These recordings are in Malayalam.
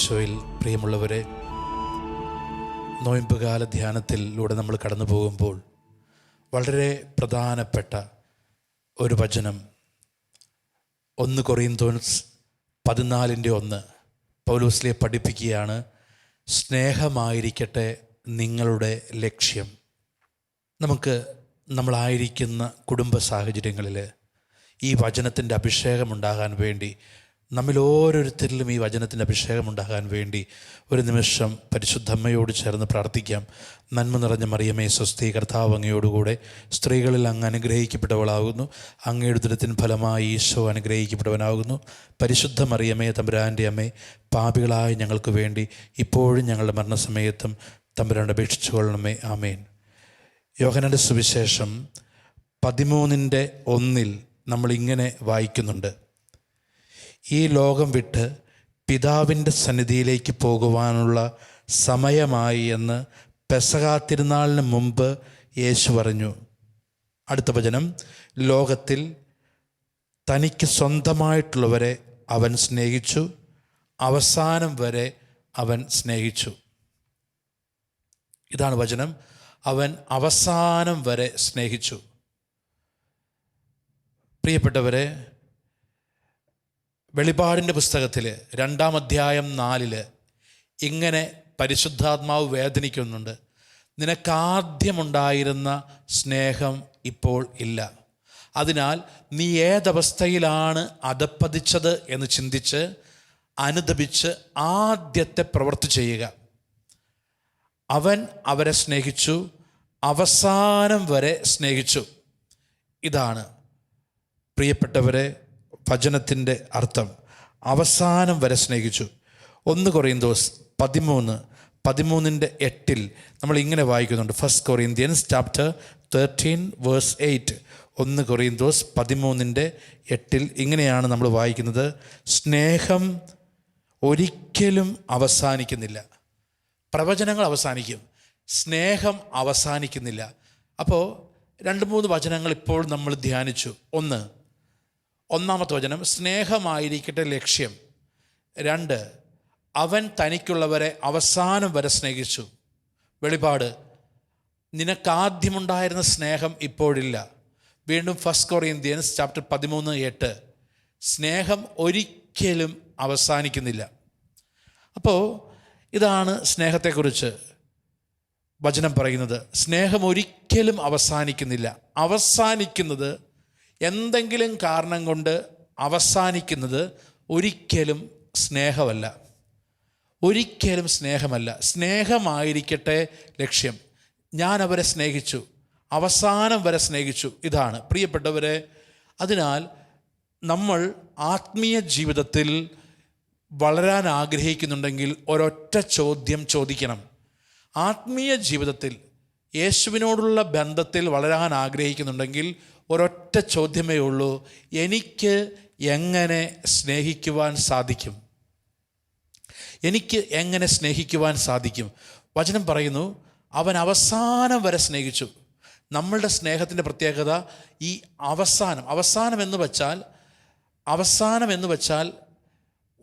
ഈശോയിൽ പ്രിയമുള്ളവരെ, നോയമ്പുകാല ധ്യാനത്തിലൂടെ നമ്മൾ കടന്നു പോകുമ്പോൾ വളരെ പ്രധാനപ്പെട്ട ഒരു വചനം 1 കൊറിന്തോസ് 14:1 പൗലോസ്ലീഹ പഠിപ്പിക്കുകയാണ്. സ്നേഹമായിരിക്കട്ടെ നിങ്ങളുടെ ലക്ഷ്യം. നമുക്ക് നമ്മളായിരിക്കുന്ന കുടുംബ സാഹചര്യങ്ങളിൽ ഈ വചനത്തിൻ്റെ അഭിഷേകമുണ്ടാകാൻ വേണ്ടി, നമ്മിൽ ഓരോരുത്തരിലും ഈ വചനത്തിൻ്റെ അഭിഷേകമുണ്ടാകാൻ വേണ്ടി ഒരു നിമിഷം പരിശുദ്ധമ്മയോട് ചേർന്ന് പ്രാർത്ഥിക്കാം. നന്മ നിറഞ്ഞ മറിയമേ സ്വസ്തി, കർത്താവ് അങ്ങയോടുകൂടെ സ്ത്രീകളിൽ അങ്ങ് അനുഗ്രഹിക്കപ്പെട്ടവളാകുന്നു. അങ്ങയുടെ ഉദരത്തിൻ ഫലമായി ഈശോ അനുഗ്രഹിക്കപ്പെട്ടവനാകുന്നു. പരിശുദ്ധ മറിയമേ തമ്പുരാൻ്റെ അമ്മേ, പാപികളായ ഞങ്ങൾക്ക് വേണ്ടി ഇപ്പോഴും ഞങ്ങളുടെ മരണസമയത്തും തമ്പുരാനോട് അപേക്ഷിച്ചു കൊള്ളണമേ. ആമേൻ. യോഹന്നാന്റെ സുവിശേഷം 13:1 നമ്മളിങ്ങനെ വായിക്കുന്നുണ്ട്: ഈ ലോകം വിട്ട് പിതാവിൻ്റെ സന്നിധിയിലേക്ക് പോകുവാനുള്ള സമയമായി എന്ന് പെസഹ തിരുനാളിന് മുമ്പ് യേശു പറഞ്ഞു. അടുത്ത വചനം: ലോകത്തിൽ തനിക്ക് സ്വന്തമായിട്ടുള്ളവരെ അവൻ സ്നേഹിച്ചു, അവസാനം വരെ അവൻ സ്നേഹിച്ചു. ഇതാണ് വചനം. അവൻ അവസാനം വരെ സ്നേഹിച്ചു. പ്രിയപ്പെട്ടവരെ, വെളിപാടിൻ്റെ പുസ്തകത്തിൽ 2-ാം അധ്യായം 4 ഇങ്ങനെ പരിശുദ്ധാത്മാവ് വേദനിക്കുന്നുണ്ട്: നിനക്കാദ്യമുണ്ടായിരുന്ന സ്നേഹം ഇപ്പോൾ ഇല്ല. അതിനാൽ നീ ഏതവസ്ഥയിലാണ് അധപ്പതിച്ചത് എന്ന് ചിന്തിച്ച് അനുദപിച്ച് ആദ്യത്തെ പ്രവൃത്തി ചെയ്യുക. അവൻ അവരെ സ്നേഹിച്ചു, അവസാനം വരെ സ്നേഹിച്ചു. ഇതാണ് പ്രിയപ്പെട്ടവരെ വചനത്തിൻ്റെ അർത്ഥം. അവസാനം വരെ സ്നേഹിച്ചു. 1 കൊറിന്തോസ് 13:8 നമ്മൾ ഇങ്ങനെ വായിക്കുന്നുണ്ട്. 1 Corinthians chapter 13 verse 8. 1 കൊറിന്തോസ് 13:8 ഇങ്ങനെയാണ് നമ്മൾ വായിക്കുന്നത്: സ്നേഹം ഒരിക്കലും അവസാനിക്കുന്നില്ല. പ്രവചനങ്ങൾ അവസാനിക്കും, സ്നേഹം അവസാനിക്കുന്നില്ല. അപ്പോൾ 2-3 വചനങ്ങൾ ഇപ്പോൾ നമ്മൾ ധ്യാനിച്ചു. ഒന്നാമത്തെ വചനം സ്നേഹമായിരിക്കട്ടെ ലക്ഷ്യം. 2, അവൻ തനിക്കുള്ളവരെ അവസാനം വരെ സ്നേഹിച്ചു. വെളിപാട്: നിനക്കാദ്യമുണ്ടായിരുന്ന സ്നേഹം ഇപ്പോഴില്ല. വീണ്ടും 1 Corinthians chapter 13:8 സ്നേഹം ഒരിക്കലും അവസാനിക്കുന്നില്ല. അപ്പോൾ ഇതാണ് സ്നേഹത്തെക്കുറിച്ച് വചനം പറയുന്നത്. സ്നേഹം ഒരിക്കലും അവസാനിക്കുന്നില്ല. അവസാനിക്കുന്നത്, എന്തെങ്കിലും കാരണം കൊണ്ട് അവസാനിക്കുന്നത് ഒരിക്കലും സ്നേഹമല്ല. ഒരിക്കലും സ്നേഹമല്ല. സ്നേഹമായിരിക്കട്ടെ ലക്ഷ്യം. ഞാൻ അവരെ സ്നേഹിച്ചു, അവസാനം വരെ സ്നേഹിച്ചു. ഇതാണ് പ്രിയപ്പെട്ടവരെ. അതിനാൽ നമ്മൾ ആത്മീയ ജീവിതത്തിൽ വളരാൻ ആഗ്രഹിക്കുന്നുണ്ടെങ്കിൽ ഒരൊറ്റ ചോദ്യം ചോദിക്കണം. ആത്മീയ ജീവിതത്തിൽ യേശുവിനോടുള്ള ബന്ധത്തിൽ വളരാൻ ആഗ്രഹിക്കുന്നുണ്ടെങ്കിൽ ഒരൊറ്റ ചോദ്യമേ ഉള്ളൂ: എനിക്ക് എങ്ങനെ സ്നേഹിക്കുവാൻ സാധിക്കും? എനിക്ക് എങ്ങനെ സ്നേഹിക്കുവാൻ സാധിക്കും? വചനം പറയുന്നു, അവൻ അവസാനം വരെ സ്നേഹിച്ചു. നമ്മളുടെ സ്നേഹത്തിൻ്റെ പ്രത്യേകത ഈ അവസാനം എന്ന് വെച്ചാൽ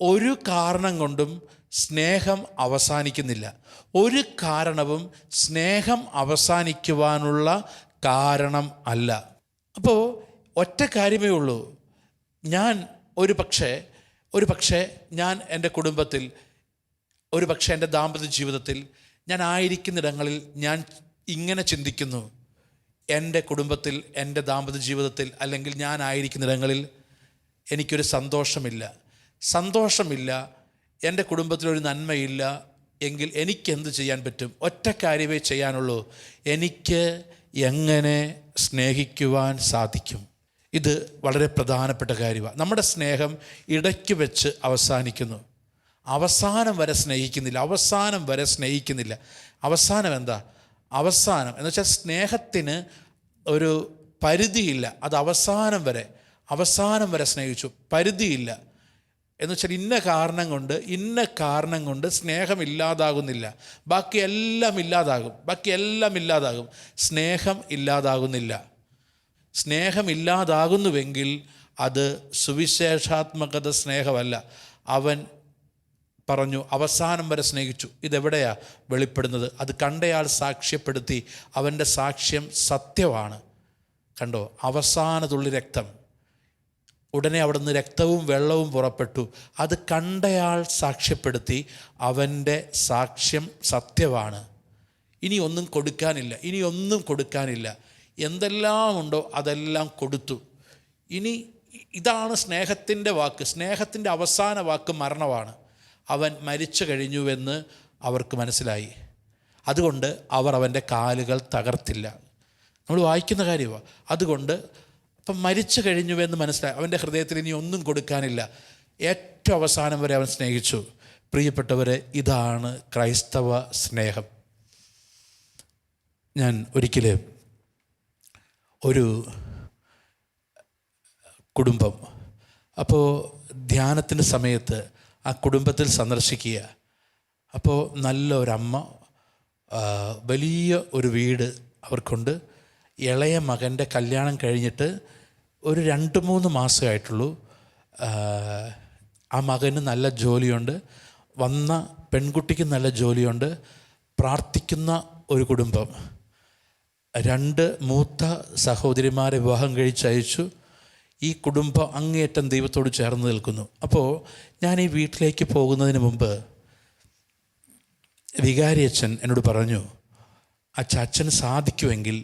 ഒരു കാരണം കൊണ്ടും സ്നേഹം അവസാനിക്കുന്നില്ല. ഒരു കാരണവും സ്നേഹം അവസാനിക്കുവാനുള്ള കാരണം അല്ല. അപ്പോൾ ഒറ്റ കാര്യമേ ഉള്ളൂ. ഞാൻ ഒരു പക്ഷേ ഞാൻ എൻ്റെ കുടുംബത്തിൽ, ഒരു പക്ഷേ എൻ്റെ ദാമ്പത്യ ജീവിതത്തിൽ, ഞാൻ ആയിരിക്കുന്നിടങ്ങളിൽ ഞാൻ ഇങ്ങനെ ചിന്തിക്കുന്നു: എൻ്റെ കുടുംബത്തിൽ, എൻ്റെ ദാമ്പത്യ ജീവിതത്തിൽ, അല്ലെങ്കിൽ ഞാൻ ആയിരിക്കുന്നിടങ്ങളിൽ എനിക്കൊരു സന്തോഷമില്ല, എൻ്റെ കുടുംബത്തിലൊരു നന്മയില്ല എങ്കിൽ എനിക്കെന്ത് ചെയ്യാൻ പറ്റും? ഒറ്റ കാര്യമേ ചെയ്യാനുള്ളൂ: എനിക്ക് എങ്ങനെ സ്നേഹിക്കുവാൻ സാധിക്കും? ഇത് വളരെ പ്രധാനപ്പെട്ട കാര്യമാണ്. നമ്മുടെ സ്നേഹം ഇടയ്ക്ക് വെച്ച് അവസാനിക്കുന്നു. അവസാനം വരെ സ്നേഹിക്കുന്നില്ല. അവസാനം എന്താ? അവസാനം എന്ന് വെച്ചാൽ സ്നേഹത്തിന് ഒരു പരിധിയില്ല. അത് അവസാനം വരെ സ്നേഹിച്ചു. പരിധിയില്ല എന്ന് വെച്ചാൽ ഇന്ന കാരണം കൊണ്ട് സ്നേഹം ഇല്ലാതാകുന്നില്ല. ബാക്കിയെല്ലാം ഇല്ലാതാകും. സ്നേഹം ഇല്ലാതാകുന്നില്ല. സ്നേഹമില്ലാതാകുന്നുവെങ്കിൽ അത് സുവിശേഷാത്മകത സ്നേഹമല്ല. അവൻ പറഞ്ഞു, അവസാനം വരെ സ്നേഹിച്ചു. ഇതെവിടെയാ വെളിപ്പെടുന്നത്? അത് കണ്ടയാൾ സാക്ഷ്യപ്പെടുത്തി, അവൻ്റെ സാക്ഷ്യം സത്യമാണ്. കണ്ടോ, അവസാന തുള്ളി രക്തം. ഉടനെ അവിടുന്ന് രക്തവും വെള്ളവും പുറപ്പെട്ടു. അത് കണ്ടയാൾ സാക്ഷ്യപ്പെടുത്തി, അവൻ്റെ സാക്ഷ്യം സത്യമാണ്. ഇനി ഒന്നും കൊടുക്കാനില്ല, ഇനി ഒന്നും കൊടുക്കാനില്ല. എന്തെല്ലാം ഉണ്ടോ അതെല്ലാം കൊടുത്തു. ഇനി ഇതാണ് സ്നേഹത്തിൻ്റെ വാക്ക്. സ്നേഹത്തിൻ്റെ അവസാന വാക്ക് മരണമാണ്. അവൻ മരിച്ചു കഴിഞ്ഞുവെന്ന് അവർക്ക് മനസ്സിലായി. അതുകൊണ്ട് അവർ അവൻ്റെ കാലുകൾ തകർത്തില്ല. നമ്മൾ വായിക്കുന്ന കാര്യമാണ്. അതുകൊണ്ട് അപ്പം മരിച്ചു കഴിഞ്ഞുവെന്ന് മനസ്സിലായി. അവൻ്റെ ഹൃദയത്തിൽ ഇനി ഒന്നും കൊടുക്കാനില്ല. ഏറ്റവും അവസാനം വരെ അവൻ സ്നേഹിച്ചു. പ്രിയപ്പെട്ടവരെ, ഇതാണ് ക്രൈസ്തവ സ്നേഹം. ഞാൻ ഒരിക്കൽ ഒരു കുടുംബം, അപ്പോൾ ധ്യാനത്തിൻ്റെ സമയത്ത് ആ കുടുംബത്തിൽ സന്ദർശിക്കുക. അപ്പോൾ നല്ലൊരമ്മ, വലിയ ഒരു വീട് അവർക്കുണ്ട്. ഇളയ മകൻ്റെ കല്യാണം കഴിഞ്ഞിട്ട് ഒരു 2-3 മാസമായിട്ടുള്ളൂ. ആ മകന് നല്ല ജോലിയുണ്ട്, വന്ന പെൺകുട്ടിക്ക് നല്ല ജോലിയുണ്ട്. പ്രാർത്ഥിക്കുന്ന ഒരു കുടുംബം. 2 മൂത്ത സഹോദരിമാരെ വിവാഹം കഴിച്ചയച്ചു. ഈ കുടുംബം അങ്ങേയറ്റം ദൈവത്തോട് ചേർന്ന് നിൽക്കുന്നു. അപ്പോൾ ഞാൻ ഈ വീട്ടിലേക്ക് പോകുന്നതിന് മുമ്പ് വികാരി അച്ഛൻ എന്നോട് പറഞ്ഞു, അച്ഛന് സാധിക്കുമെങ്കിൽ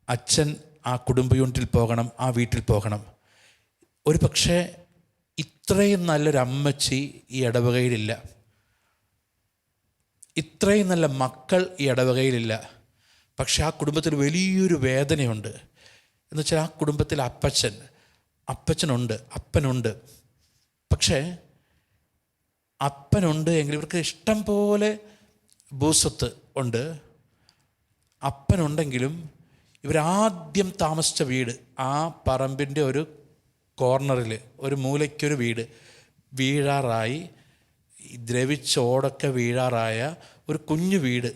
അച്ഛൻ ആ കുടുംബ യൂണിറ്റിൽ പോകണം, ആ വീട്ടിൽ പോകണം. ഒരു പക്ഷേ ഇത്രയും നല്ലൊരു അമ്മച്ചി ഈ ഇടവകയിലില്ല, ഇത്രയും നല്ല മക്കൾ ഈ ഇടവകയിലില്ല. പക്ഷെ ആ കുടുംബത്തിൽ വലിയൊരു വേദനയുണ്ട്. എന്നുവെച്ചാൽ ആ കുടുംബത്തിൽ അപ്പച്ചനുണ്ട്, അപ്പനുണ്ട്. പക്ഷേ അപ്പനുണ്ട് എങ്കിൽ ഇവർക്ക് ഇഷ്ടം പോലെ ഭൂസ്വത്ത് ഉണ്ട്. അപ്പനുണ്ടെങ്കിലും ഇവരാദ്യം താമസിച്ച വീട്, ആ പറമ്പിൻ്റെ ഒരു കോർണറിൽ ഒരു മൂലയ്ക്കൊരു വീട് വീഴാറായി, ദ്രവിച്ചോടൊക്കെ വീഴാറായ ഒരു കുഞ്ഞു വീട്.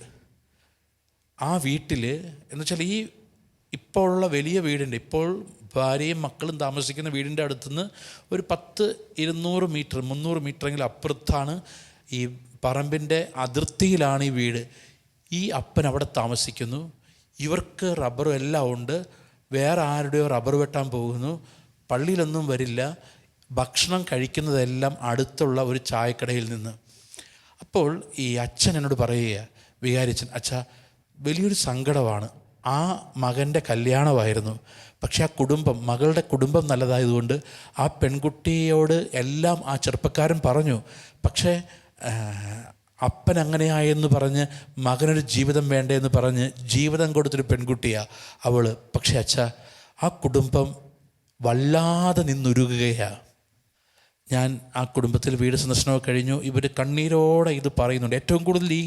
ആ വീട്ടിൽ എന്നുവെച്ചാൽ ഈ ഇപ്പോൾ ഉള്ള വലിയ വീടുണ്ട്, ഇപ്പോൾ ഭാര്യയും മക്കളും താമസിക്കുന്ന വീടിൻ്റെ അടുത്തുനിന്ന് ഒരു 10-200 മീറ്റർ 300 മീറ്ററെങ്കിലും അപ്പുറത്താണ്, ഈ പറമ്പിൻ്റെ അതിർത്തിയിലാണ് ഈ വീട്. ഈ അപ്പൻ അവിടെ താമസിക്കുന്നു. ഇവർക്ക് റബ്ബറും എല്ലാം ഉണ്ട്. വേറെ ആരുടെയോ റബ്ബർ വെട്ടാൻ പോകുന്നു. പള്ളിയിലൊന്നും വരില്ല. ഭക്ഷണം കഴിക്കുന്നതെല്ലാം അടുത്തുള്ള ഒരു ചായക്കടയിൽ നിന്ന്. അപ്പോൾ ഈ അച്ഛൻ എന്നോട് പറയുക, വികാരിച്ചൻ, അച്ഛാ വലിയൊരു സങ്കടമാണ്. ആ മകൻ്റെ കല്യാണമായിരുന്നു. പക്ഷേ ആ കുടുംബം, മകളുടെ കുടുംബം നല്ലതായതുകൊണ്ട് ആ പെൺകുട്ടിയോട് എല്ലാം ആ ചെറുപ്പക്കാരൻ പറഞ്ഞു. പക്ഷേ അപ്പൻ അങ്ങനെയായെന്ന് പറഞ്ഞ് മകനൊരു ജീവിതം വേണ്ടതെന്ന് പറഞ്ഞ് ജീവിതം കൊടുത്തൊരു പെൺകുട്ടിയാണ് അവൾ. പക്ഷേ അച്ഛാ ആ കുടുംബം വല്ലാതെ നിന്നുരുകുകയാണ്. ഞാൻ ആ കുടുംബത്തിൽ വീട് സന്ദർശനമൊക്കെ കഴിഞ്ഞു. ഇവർ കണ്ണീരോടെ ഇത് പറയുന്നുണ്ട്. ഏറ്റവും കൂടുതൽ ഈ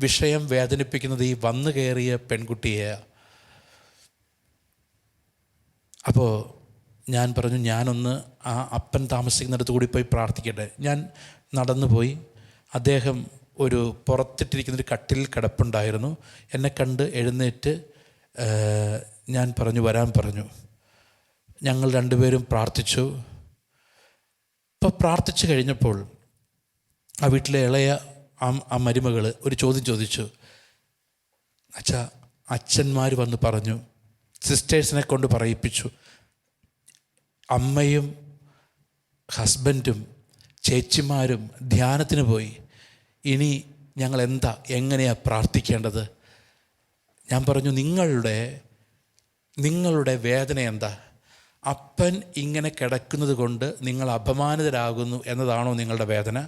വിഷയം വേദനിപ്പിക്കുന്നത് ഈ വന്നു കയറിയ പെൺകുട്ടിയെയാണ്. അപ്പോൾ ഞാൻ പറഞ്ഞു, ഞാനൊന്ന് ആ അപ്പൻ താമസിക്കുന്നിടത്ത് കൂടി പോയി പ്രാർത്ഥിക്കട്ടെ. ഞാൻ നടന്നു പോയി. അദ്ദേഹം ഒരു പുറത്തിട്ടിരിക്കുന്നൊരു കട്ടിലിൽ കിടപ്പുണ്ടായിരുന്നു. എന്നെ കണ്ട് എഴുന്നേറ്റ് ഞാൻ പറഞ്ഞു, വരാൻ പറഞ്ഞു. ഞങ്ങൾ രണ്ടുപേരും പ്രാർത്ഥിച്ചു. ഇപ്പോൾ പ്രാർത്ഥിച്ചു കഴിഞ്ഞപ്പോൾ ആ വീട്ടിലെ ഇളയ ആ മരുമകൾ ഒരു ചോദ്യം ചോദിച്ചു. അച്ഛാ, അച്ഛന്മാർ വന്ന് പറഞ്ഞു, സിസ്റ്റേഴ്സിനെ കൊണ്ട് പറയിപ്പിച്ചു, അമ്മയും ഹസ്ബൻഡും ചേച്ചിമാരും ധ്യാനത്തിന് പോയി. ഇനി ഞങ്ങൾ എങ്ങനെയാണ് പ്രാർത്ഥിക്കേണ്ടത്? ഞാൻ പറഞ്ഞു, നിങ്ങളുടെ വേദന എന്താ? അപ്പൻ ഇങ്ങനെ കിടക്കുന്നത് കൊണ്ട് നിങ്ങൾ അപമാനിതരാകുന്നു എന്നതാണോ നിങ്ങളുടെ വേദന?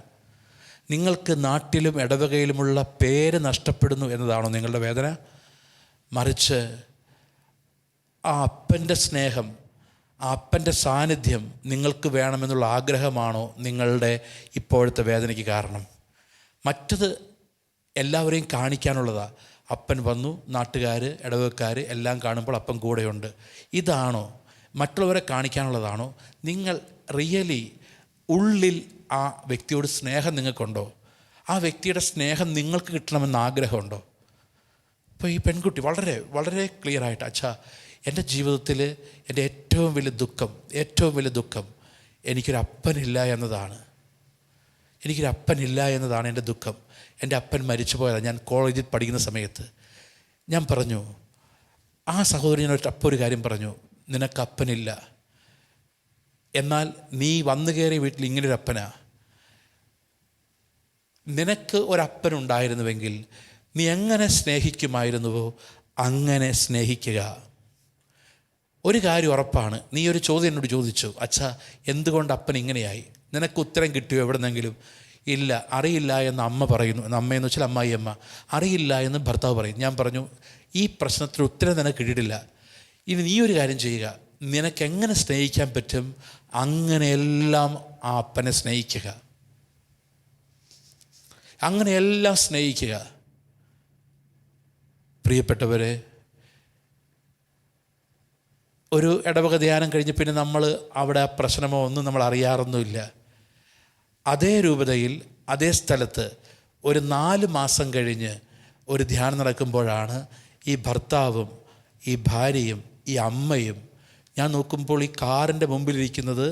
നിങ്ങൾക്ക് നാട്ടിലും ഇടവകയിലുമുള്ള പേര് നഷ്ടപ്പെടുന്നു എന്നതാണോ നിങ്ങളുടെ വേദന? മറിച്ച് ആ അപ്പൻ്റെ സ്നേഹം, ആ അപ്പൻ്റെ സാന്നിധ്യം നിങ്ങൾക്ക് വേണമെന്നുള്ള ആഗ്രഹമാണോ നിങ്ങളുടെ ഇപ്പോഴത്തെ വേദനയ്ക്ക് കാരണം? മറ്റത് എല്ലാവരെയും കാണിക്കാനുള്ളതാണ്. അപ്പൻ വന്നു, നാട്ടുകാർ, ഇടവകക്കാർ എല്ലാം കാണുമ്പോൾ അപ്പൻ കൂടെയുണ്ട്. ഇതാണോ? മറ്റുള്ളവരെ കാണിക്കാനുള്ളതാണോ? നിങ്ങൾ റിയലി ഉള്ളിൽ ആ വ്യക്തിയോട് സ്നേഹം നിങ്ങൾക്കുണ്ടോ? ആ വ്യക്തിയുടെ സ്നേഹം നിങ്ങൾക്ക് കിട്ടണമെന്ന് ആഗ്രഹമുണ്ടോ? അപ്പോൾ ഈ പെൺകുട്ടി വളരെ വളരെ ക്ലിയറായിട്ട്, അച്ഛാ എൻ്റെ ജീവിതത്തിൽ എൻ്റെ ഏറ്റവും വലിയ ദുഃഖം എനിക്കൊരു അപ്പനില്ല എന്നതാണ്. എനിക്കൊരു അപ്പനില്ല എന്നതാണ് എൻ്റെ ദുഃഖം. എൻ്റെ അപ്പൻ മരിച്ചു പോയതാണ് ഞാൻ കോളേജിൽ പഠിക്കുന്ന സമയത്ത്. ഞാൻ പറഞ്ഞു, ആ സഹോദരൻ അപ്പം ഒരു കാര്യം പറഞ്ഞു, നിനക്ക് അപ്പനില്ല, എന്നാൽ നീ വന്നു കയറിയ വീട്ടിൽ ഇങ്ങനൊരു അപ്പനാ. നിനക്ക് ഒരപ്പനുണ്ടായിരുന്നുവെങ്കിൽ നീ എങ്ങനെ സ്നേഹിക്കുമായിരുന്നുവോ അങ്ങനെ സ്നേഹിക്കുക. ഒരു കാര്യം ഉറപ്പാണ്, നീ ഒരു ചോദ്യം എന്നോട് ചോദിച്ചു, അച്ഛാ എന്തുകൊണ്ട് അപ്പൻ ഇങ്ങനെയായി, നിനക്ക് ഉത്തരം കിട്ടിയോ എവിടെന്നെങ്കിലും? ഇല്ല, അറിയില്ല എന്ന് അമ്മ പറയുന്നു. അമ്മയെന്ന് വെച്ചാൽ അമ്മായി അമ്മ. അറിയില്ല എന്ന് ഭർത്താവ് പറയും. ഞാൻ പറഞ്ഞു, ഈ പ്രശ്നത്തിന് ഉത്തരം നിനക്ക് കിട്ടിയിട്ടില്ല. ഇനി നീ ഒരു കാര്യം ചെയ്യുക, നിനക്ക് എങ്ങനെ സ്നേഹിക്കാൻ പറ്റും അങ്ങനെയെല്ലാം ആ അപ്പനെ സ്നേഹിക്കുക, അങ്ങനെയെല്ലാം സ്നേഹിക്കുക. പ്രിയപ്പെട്ടവരെ, ഒരു ഇടവക ധ്യാനം കഴിഞ്ഞ് പിന്നെ നമ്മൾ അവിടെ ആ പ്രശ്നമോ ഒന്നും നമ്മൾ അറിയാറൊന്നുമില്ല. അതേ രൂപതയിൽ അതേ സ്ഥലത്ത് ഒരു 4 മാസം കഴിഞ്ഞ് ഒരു ധ്യാനം നടക്കുമ്പോഴാണ് ഈ ഭർത്താവും ഈ ഭാര്യയും ഈ അമ്മയും, ഞാൻ നോക്കുമ്പോൾ ഈ കാറിൻ്റെ മുമ്പിലിരിക്കുന്നത്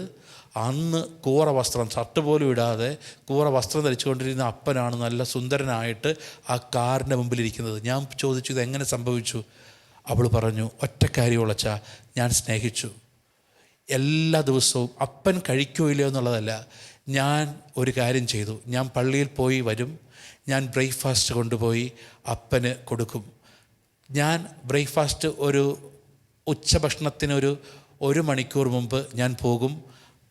അന്ന് കൂറ വസ്ത്രം, ഷർട്ട് പോലും ഇടാതെ കൂറ വസ്ത്രം ധരിച്ചുകൊണ്ടിരുന്ന അപ്പനാണ് നല്ല സുന്ദരനായിട്ട് ആ കാറിൻ്റെ മുമ്പിലിരിക്കുന്നത്. ഞാൻ ചോദിച്ചു, ഇതെങ്ങനെ സംഭവിച്ചു? അവൾ പറഞ്ഞു, ഒറ്റ കാര്യമുള്ളച്ചാ, ഞാൻ സ്നേഹിച്ചു. എല്ലാ ദിവസവും അപ്പൻ കഴിക്കുകയോ ഇല്ലയോ എന്നുള്ളതല്ല, ഞാൻ ഒരു കാര്യം ചെയ്തു. ഞാൻ പള്ളിയിൽ പോയി വരും, ഞാൻ ബ്രേക്ക്ഫാസ്റ്റ് കൊണ്ടുപോയി അപ്പന് കൊടുക്കും. ഞാൻ ബ്രേക്ക്ഫാസ്റ്റ് ഒരു ഉച്ചഭക്ഷണത്തിനൊരു 1 മണിക്കൂർ മുമ്പ് ഞാൻ പോകും.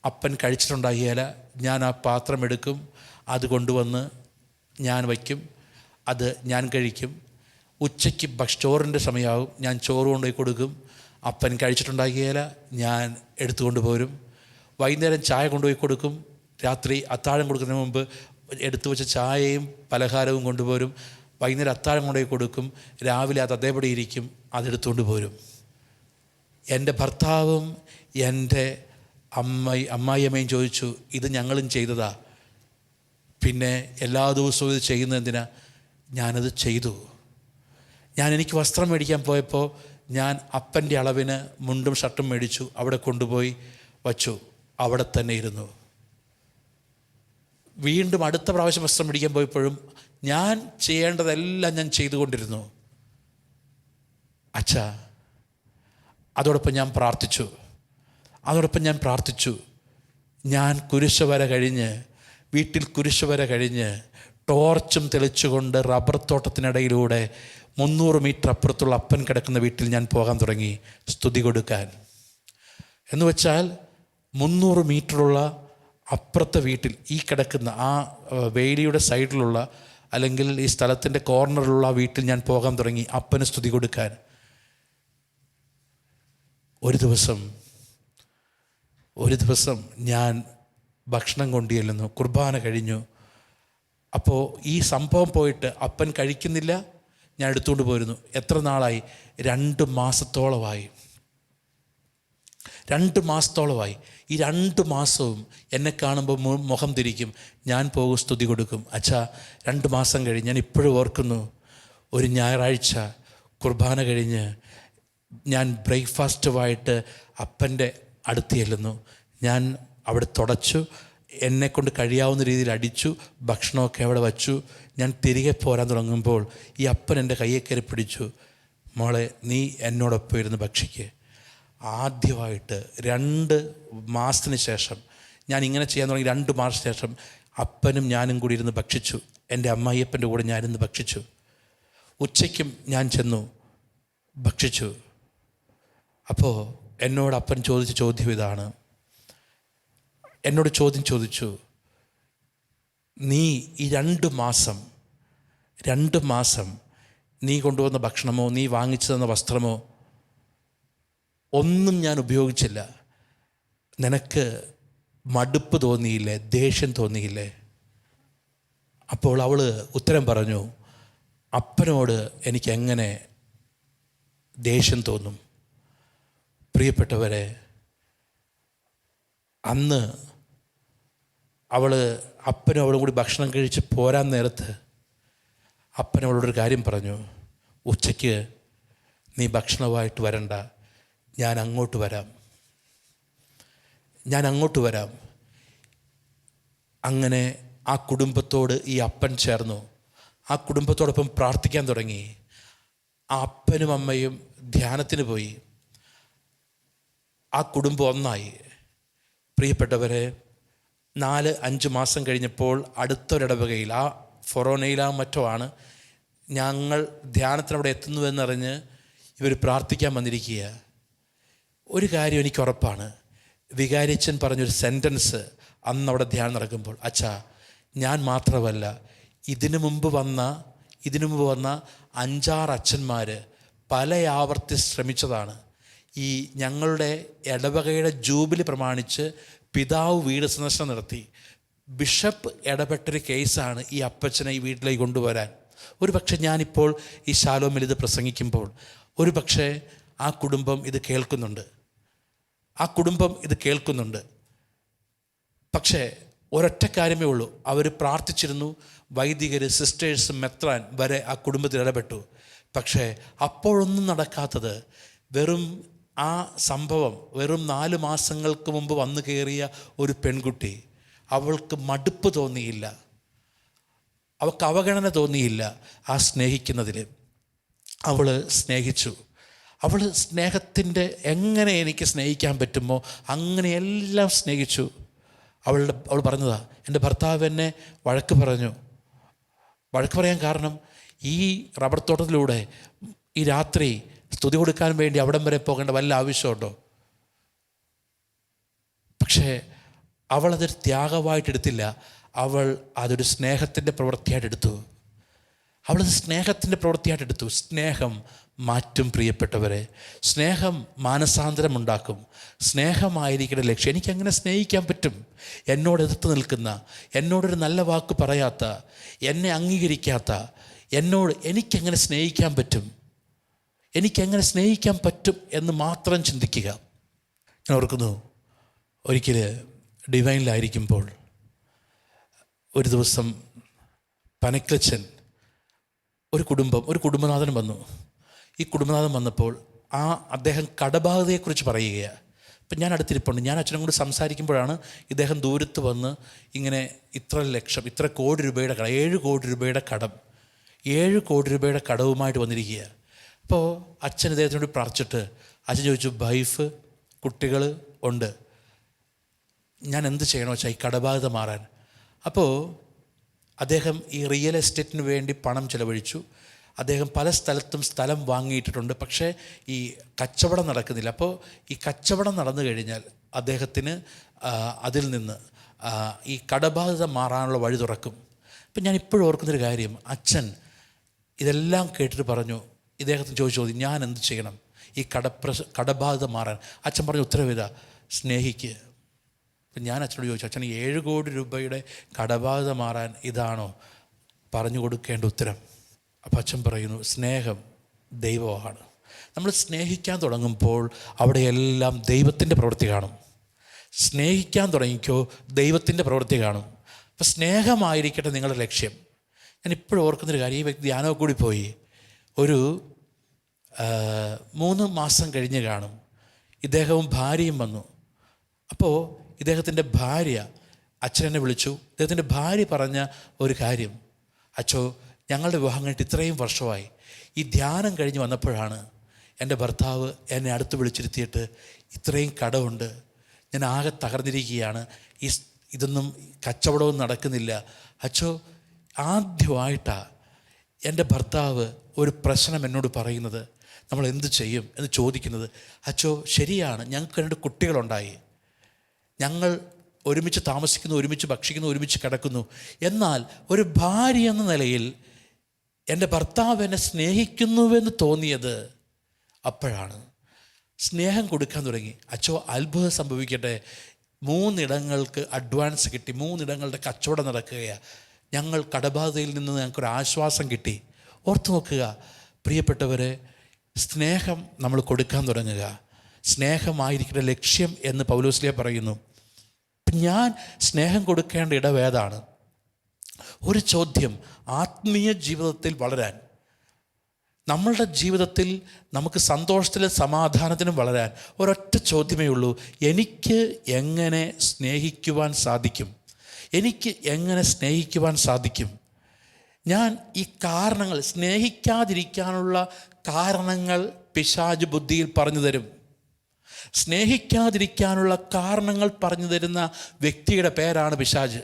അപ്പൻ കഴിച്ചിട്ടുണ്ടാകിയാൽ ഞാൻ ആ പാത്രം എടുക്കും, അത് കൊണ്ടുവന്ന് ഞാൻ വയ്ക്കും, അത് ഞാൻ കഴിക്കും. ഉച്ചയ്ക്ക് ചോറിൻ്റെ സമയമാകും, ഞാൻ ചോറ് കൊണ്ടുപോയി കൊടുക്കും. അപ്പൻ കഴിച്ചിട്ടുണ്ടാകിയാൽ ഞാൻ എടുത്തുകൊണ്ട് പോരും. വൈകുന്നേരം ചായ കൊണ്ടുപോയി കൊടുക്കും. രാത്രി അത്താഴം കൊടുക്കുന്നതിന് മുമ്പ് എടുത്തു വെച്ച ചായയും പലഹാരവും കൊണ്ടുപോരും. വൈകുന്നേരം അത്താഴം കൊണ്ടുപോയി കൊടുക്കും. രാവിലെ അത് അതേപടി ഇരിക്കും, അതെടുത്തുകൊണ്ട് പോരും. എൻ്റെ ഭർത്താവും എൻ്റെ അമ്മായിയമ്മയും ചോദിച്ചു, ഇത് ഞങ്ങളും ചെയ്തതാ, പിന്നെ എല്ലാ ദിവസവും ഇത് ചെയ്യുന്നത് എന്തിനാ? ഞാനത് ചെയ്തു. എനിക്ക് വസ്ത്രം മേടിക്കാൻ പോയപ്പോൾ ഞാൻ അപ്പൻ്റെ അളവിന് മുണ്ടും ഷർട്ടും മേടിച്ചു, അവിടെ കൊണ്ടുപോയി വച്ചു, അവിടെ തന്നെ ഇരുന്നു. വീണ്ടും അടുത്ത പ്രാവശ്യം വസ്ത്രം മേടിക്കാൻ പോയപ്പോഴും ഞാൻ ചെയ്യേണ്ടതെല്ലാം ഞാൻ ചെയ്തുകൊണ്ടിരുന്നു. അച്ഛാ, അതോടൊപ്പം ഞാൻ പ്രാർത്ഥിച്ചു. ഞാൻ കുരിശുവര കഴിഞ്ഞ്, വീട്ടിൽ കുരിശുവര കഴിഞ്ഞ് ടോർച്ചും തെളിച്ചുകൊണ്ട് റബ്ബർ തോട്ടത്തിനിടയിലൂടെ 300 മീറ്റർ അപ്പുറത്തുള്ള അപ്പൻ കിടക്കുന്ന വീട്ടിൽ ഞാൻ പോകാൻ തുടങ്ങി സ്തുതി കൊടുക്കാൻ. എന്ന് വെച്ചാൽ 300 മീറ്ററുള്ള അപ്പുറത്തെ വീട്ടിൽ ഈ കിടക്കുന്ന ആ വേലിയുടെ സൈഡിലുള്ള, അല്ലെങ്കിൽ ഈ സ്ഥലത്തിൻ്റെ കോർണറിലുള്ള വീട്ടിൽ ഞാൻ പോകാൻ തുടങ്ങി അപ്പന് സ്തുതി കൊടുക്കാൻ. ഒരു ദിവസം ഞാൻ ഭക്ഷണം കൊണ്ടുചെല്ലുന്നു, കുർബാന കഴിഞ്ഞു. അപ്പോൾ ഈ സംഭവം പോയിട്ട് അപ്പൻ കഴിക്കുന്നില്ല, ഞാൻ എടുത്തുകൊണ്ട് പോരുന്നു. എത്ര നാളായി? 2 മാസത്തോളമായി. 2 മാസത്തോളമായി. ഈ 2 മാസവും എന്നെ കാണുമ്പോൾ മുഖം തിരിക്കും, ഞാൻ പോകും സ്തുതി കൊടുക്കും. അച്ഛാ, 2 മാസം കഴിഞ്ഞ് ഞാൻ ഇപ്പോഴും ഓർക്കുന്നു, ഒരു ഞായറാഴ്ച കുർബാന കഴിഞ്ഞ് ഞാൻ ബ്രേക്ക്ഫാസ്റ്റുമായിട്ട് അപ്പൻ്റെ അടുത്ത് ചെല്ലുന്നു. ഞാൻ അവിടെ തുടച്ചു, എന്നെക്കൊണ്ട് കഴിയാവുന്ന രീതിയിൽ അടിച്ചു, ഭക്ഷണമൊക്കെ അവിടെ വച്ചു. ഞാൻ തിരികെ പോരാൻ തുടങ്ങുമ്പോൾ ഈ അപ്പൻ എൻ്റെ കയ്യെ കയറി പിടിച്ചു, മോളെ നീ എന്നോടൊപ്പം ഇരുന്ന് ഭക്ഷിക്ക്. ആദ്യമായിട്ട് 2 മാസത്തിന് ശേഷം, ഞാൻ ഇങ്ങനെ ചെയ്യാൻ തുടങ്ങി 2 മാസത്തിന് ശേഷം അപ്പനും ഞാനും കൂടി ഇരുന്ന് ഭക്ഷിച്ചു. എൻ്റെ അമ്മായിയപ്പൻ്റെ കൂടെ ഞാനിരുന്ന് ഭക്ഷിച്ചു. ഉച്ചയ്ക്കും ഞാൻ ചെന്നു ഭക്ഷിച്ചു. അപ്പോൾ എന്നോട് അപ്പൻ ചോദിച്ച ചോദ്യം ഇതാണ്. എന്നോട് ചോദിച്ചു, നീ ഈ 2 മാസം നീ കൊണ്ടുവന്ന ഭക്ഷണമോ നീ വാങ്ങിച്ചു തന്ന വസ്ത്രമോ ഒന്നും ഞാൻ ഉപയോഗിച്ചില്ല, നിനക്ക് മടുപ്പ് തോന്നിയില്ലേ, ദേഷ്യം തോന്നിയില്ലേ? അപ്പോൾ അവൾ ഉത്തരം പറഞ്ഞു, അപ്പനോട് എനിക്കെങ്ങനെ ദേഷ്യം തോന്നും? പ്രിയപ്പെട്ടവരെ, അന്ന് അപ്പനും അവളും കൂടി ഭക്ഷണം കഴിച്ച് പോരാൻ നേരത്ത് അപ്പൻ അവളോടൊരു കാര്യം പറഞ്ഞു, ഉച്ചയ്ക്ക് നീ ഭക്ഷണമായിട്ട് വരണ്ട, ഞാൻ അങ്ങോട്ട് വരാം. അങ്ങനെ ആ കുടുംബത്തോട് ഈ അപ്പൻ ചേർന്നു. ആ കുടുംബത്തോടൊപ്പം പ്രാർത്ഥിക്കാൻ തുടങ്ങി. ആ അപ്പനും അമ്മയും ധ്യാനത്തിന് പോയി. ആ കുടുംബം ഒന്നായി. പ്രിയപ്പെട്ടവരെ, 4-5 മാസം കഴിഞ്ഞപ്പോൾ അടുത്തൊരിടവകയിൽ, ആ ഫൊറോനയിലാ മറ്റോ ആണ്, ഞങ്ങൾ ധ്യാനത്തിനവിടെ എത്തുന്നുവെന്നറിഞ്ഞ് ഇവർ പ്രാർത്ഥിക്കാൻ വന്നിരിക്കുക. ഒരു കാര്യം എനിക്ക് ഉറപ്പാണ്, വികാരിച്ചൻ പറഞ്ഞൊരു സെൻറ്റൻസ് അന്നവിടെ ധ്യാനം നടക്കുമ്പോൾ, അച്ഛാ, ഞാൻ മാത്രമല്ല, ഇതിനു മുമ്പ് വന്ന 5-6 അച്ഛന്മാർ പല ആവർത്തി ശ്രമിച്ചതാണ്. ഈ ഞങ്ങളുടെ ഇടവകയുടെ ജൂബിലി പ്രമാണിച്ച് പിതാവ് വീട് സന്ദർശനം നടത്തി. ബിഷപ്പ് ഇടപെട്ടൊരു കേസാണ് ഈ അപ്പച്ചനെ ഈ വീട്ടിലേക്ക് കൊണ്ടുവരാൻ. ഒരു പക്ഷേ ഞാനിപ്പോൾ ഈ ശാലോമിൽ ഇത് പ്രസംഗിക്കുമ്പോൾ ഒരു പക്ഷേ ആ കുടുംബം ഇത് കേൾക്കുന്നുണ്ട്. പക്ഷേ ഒരൊറ്റ കാര്യമേ ഉള്ളൂ, അവർ പ്രാർത്ഥിച്ചിരുന്നു. വൈദികർ, സിസ്റ്റേഴ്സ്, മെത്രാൻ വരെ ആ കുടുംബത്തിൽ ഇടപെട്ടു. പക്ഷേ അപ്പോഴൊന്നും നടക്കാത്തത്, ആ സംഭവം വെറും 4 മാസങ്ങൾക്ക് മുമ്പ് വന്നു കയറിയ ഒരു പെൺകുട്ടി, അവൾക്ക് മടുപ്പ് തോന്നിയില്ല, അവൾക്ക് അവഗണന തോന്നിയില്ല. ആ സ്നേഹിക്കുന്നതിൽ അവൾ സ്നേഹിച്ചു. അവൾ സ്നേഹത്തിൻ്റെ എങ്ങനെ എനിക്ക് സ്നേഹിക്കാൻ പറ്റുമോ അങ്ങനെയെല്ലാം സ്നേഹിച്ചു. അവൾ പറഞ്ഞതാ, എൻ്റെ ഭർത്താവ് എന്നെ വഴക്ക് പറയാൻ കാരണം, ഈ റബ്ബർ തോട്ടത്തിലൂടെ ഈ രാത്രി സ്തുതി കൊടുക്കാൻ വേണ്ടി അവിടം വരെ പോകേണ്ട വല്ല ആവശ്യമുണ്ടോ? പക്ഷേ അവളതൊരു ത്യാഗമായിട്ടെടുത്തില്ല, അവൾ അതൊരു സ്നേഹത്തിൻ്റെ പ്രവൃത്തിയായിട്ടെടുത്തു. സ്നേഹം മാറ്റും. പ്രിയപ്പെട്ടവരെ, സ്നേഹം മാനസാന്തരമുണ്ടാക്കും. സ്നേഹമായിരിക്കുന്ന ലക്ഷ്യം. എനിക്കെങ്ങനെ സ്നേഹിക്കാൻ പറ്റും? എന്നോട് എതിർത്ത് നിൽക്കുന്ന, എന്നോടൊരു നല്ല വാക്ക് പറയാത്ത, എന്നെ അംഗീകരിക്കാത്ത എനിക്കെങ്ങനെ സ്നേഹിക്കാൻ പറ്റും എന്ന് മാത്രം ചിന്തിക്കുക. ഞാൻ ഓർക്കുന്നു, ഒരിക്കൽ ഡിവൈനിലായിരിക്കുമ്പോൾ ഒരു ദിവസം പനക്ലച്ചൻ ഒരു കുടുംബനാഥൻ വന്നു. ഈ കുടുംബനാഥൻ വന്നപ്പോൾ അദ്ദേഹം കടബാധ്യതയെക്കുറിച്ച് പറയുകയാണ്. അപ്പം ഞാൻ അടുത്തിരിപ്പുണ്ട്. ഞാൻ അച്ഛനും കൂടി സംസാരിക്കുമ്പോഴാണ് ഇദ്ദേഹം ദൂരത്ത് വന്ന് ഇങ്ങനെ ഇത്ര കോടി രൂപയുടെ കടം, 7 കോടി രൂപയുടെ കടം, 7 കോടി രൂപയുടെ കടവുമായിട്ട് വന്നിരിക്കുക. അപ്പോൾ അച്ഛൻ ഇദ്ദേഹത്തിനോട് പ്രാർത്ഥിച്ചിട്ട് അച്ഛൻ ചോദിച്ചു, വൈഫ്, കുട്ടികൾ ഉണ്ട്, ഞാൻ എന്ത് ചെയ്യണോ വെച്ചാൽ ഈ കടബാധ്യത മാറാൻ. അപ്പോൾ അദ്ദേഹം ഈ റിയൽ എസ്റ്റേറ്റിന് വേണ്ടി പണം ചെലവഴിച്ചു. അദ്ദേഹം പല സ്ഥലത്തും സ്ഥലം വാങ്ങിയിട്ടിട്ടുണ്ട്. പക്ഷേ ഈ കച്ചവടം നടക്കുന്നില്ല. അപ്പോൾ ഈ കച്ചവടം നടന്നു കഴിഞ്ഞാൽ അദ്ദേഹത്തിന് അതിൽ നിന്ന് ഈ കടബാധ്യത മാറാനുള്ള വഴി തുറക്കും. അപ്പം ഞാൻ ഇപ്പോഴും ഓർക്കുന്നൊരു കാര്യം, അച്ഛൻ ഇതെല്ലാം കേട്ടിട്ട് പറഞ്ഞു, ഇദ്ദേഹത്തിന് ചോദിച്ചു, ഞാൻ എന്ത് ചെയ്യണം ഈ കടബാധ്യത മാറാൻ? അച്ഛൻ പറഞ്ഞു, ഉത്തരവിത, സ്നേഹിക്കുക. അപ്പം ഞാൻ അച്ഛനോട് ചോദിച്ചു, അച്ഛൻ 7 കോടി രൂപയുടെ കടബാധ്യത മാറാൻ ഇതാണോ പറഞ്ഞു കൊടുക്കേണ്ട ഉത്തരം? അപ്പം അച്ഛൻ പറയുന്നു, സ്നേഹം ദൈവമാണ്. നമ്മൾ സ്നേഹിക്കാൻ തുടങ്ങുമ്പോൾ അവിടെയെല്ലാം ദൈവത്തിൻ്റെ പ്രവൃത്തി കാണും. സ്നേഹിക്കാൻ തുടങ്ങിക്കോ, ദൈവത്തിൻ്റെ പ്രവൃത്തി കാണും. അപ്പം സ്നേഹമായിരിക്കട്ടെ നിങ്ങളുടെ ലക്ഷ്യം. ഞാൻ ഇപ്പോഴും ഓർക്കുന്നൊരു കാര്യം, ഈ വ്യക്തി ധ്യാനമൊക്കെ കൂടി പോയി ഒരു 3 മാസം കഴിഞ്ഞ് കാണും. ഇദ്ദേഹവും ഭാര്യയും വന്നു. അപ്പോൾ ഇദ്ദേഹത്തിൻ്റെ ഭാര്യ അച്ഛനെന്നെ വിളിച്ചു. ഇദ്ദേഹത്തിൻ്റെ ഭാര്യ പറഞ്ഞ ഒരു കാര്യം, അച്ഛോ, ഞങ്ങളുടെ വിവാഹം കഴിഞ്ഞിട്ട് ഇത്രയും വർഷമായി, ഈ ധ്യാനം കഴിഞ്ഞ് വന്നപ്പോഴാണ് എൻ്റെ ഭർത്താവ് എന്നെ അടുത്ത് വിളിച്ചിരുത്തിയിട്ട്, ഇത്രയും കടമുണ്ട്, ഞാൻ ആകെ തകർന്നിരിക്കുകയാണ്, ഇതൊന്നും കച്ചവടവും നടക്കുന്നില്ല. അച്ഛോ, ആദ്യമായിട്ടാണ് എൻ്റെ ഭർത്താവ് ഒരു പ്രശ്നം എന്നോട് പറയുന്നത്, നമ്മൾ എന്ത് ചെയ്യും എന്ന് ചോദിക്കുന്നത്. അച്ഛോ, ശരിയാണ്, ഞങ്ങൾക്ക് 2 കുട്ടികളുണ്ടായി, ഞങ്ങൾ ഒരുമിച്ച് താമസിക്കുന്നു, ഒരുമിച്ച് ഭക്ഷിക്കുന്നു, ഒരുമിച്ച് കിടക്കുന്നു. എന്നാൽ ഒരു ഭാര്യ എന്ന നിലയിൽ എൻ്റെ ഭർത്താവ് എന്നെ സ്നേഹിക്കുന്നുവെന്ന് തോന്നിയത് അപ്പോഴാണ്. സ്നേഹം കൊടുക്കാൻ തുടങ്ങി. അച്ഛോ, അത്ഭുതം സംഭവിക്കട്ടെ, 3 ഇടങ്ങൾക്ക് അഡ്വാൻസ് കിട്ടി, 3 ഇടങ്ങളുടെ കച്ചവടം നടക്കുകയാണ്. ഞങ്ങൾ കടബാധയിൽ നിന്ന് ഞങ്ങൾക്കൊരു ആശ്വാസം കിട്ടി. ഓർത്തു നോക്കുക പ്രിയപ്പെട്ടവരെ, സ്നേഹം നമ്മൾ കൊടുക്കാൻ തുടങ്ങുക. സ്നേഹമായിരിക്കുന്ന ലക്ഷ്യം എന്ന് പൗലോസ്ലീഹ പറയുന്നു. ഞാൻ സ്നേഹം കൊടുക്കേണ്ട ഇടവേതാണ്. ഒരു ചോദ്യം, ആത്മീയ ജീവിതത്തിൽ വളരാൻ, നമ്മളുടെ ജീവിതത്തിൽ നമുക്ക് സന്തോഷത്തിലും സമാധാനത്തിനും വളരാൻ ഒരൊറ്റ ചോദ്യമേ ഉള്ളൂ, എനിക്ക് എങ്ങനെ സ്നേഹിക്കുവാൻ സാധിക്കും? എനിക്ക് എങ്ങനെ സ്നേഹിക്കുവാൻ സാധിക്കും? ഞാൻ ഈ കാരണങ്ങൾ, സ്നേഹിക്കാതിരിക്കാനുള്ള കാരണങ്ങൾ പിശാച് ബുദ്ധിയിൽ പറഞ്ഞു തരും. സ്നേഹിക്കാതിരിക്കാനുള്ള കാരണങ്ങൾ പറഞ്ഞു തരുന്ന വ്യക്തിയുടെ പേരാണ് പിശാച്.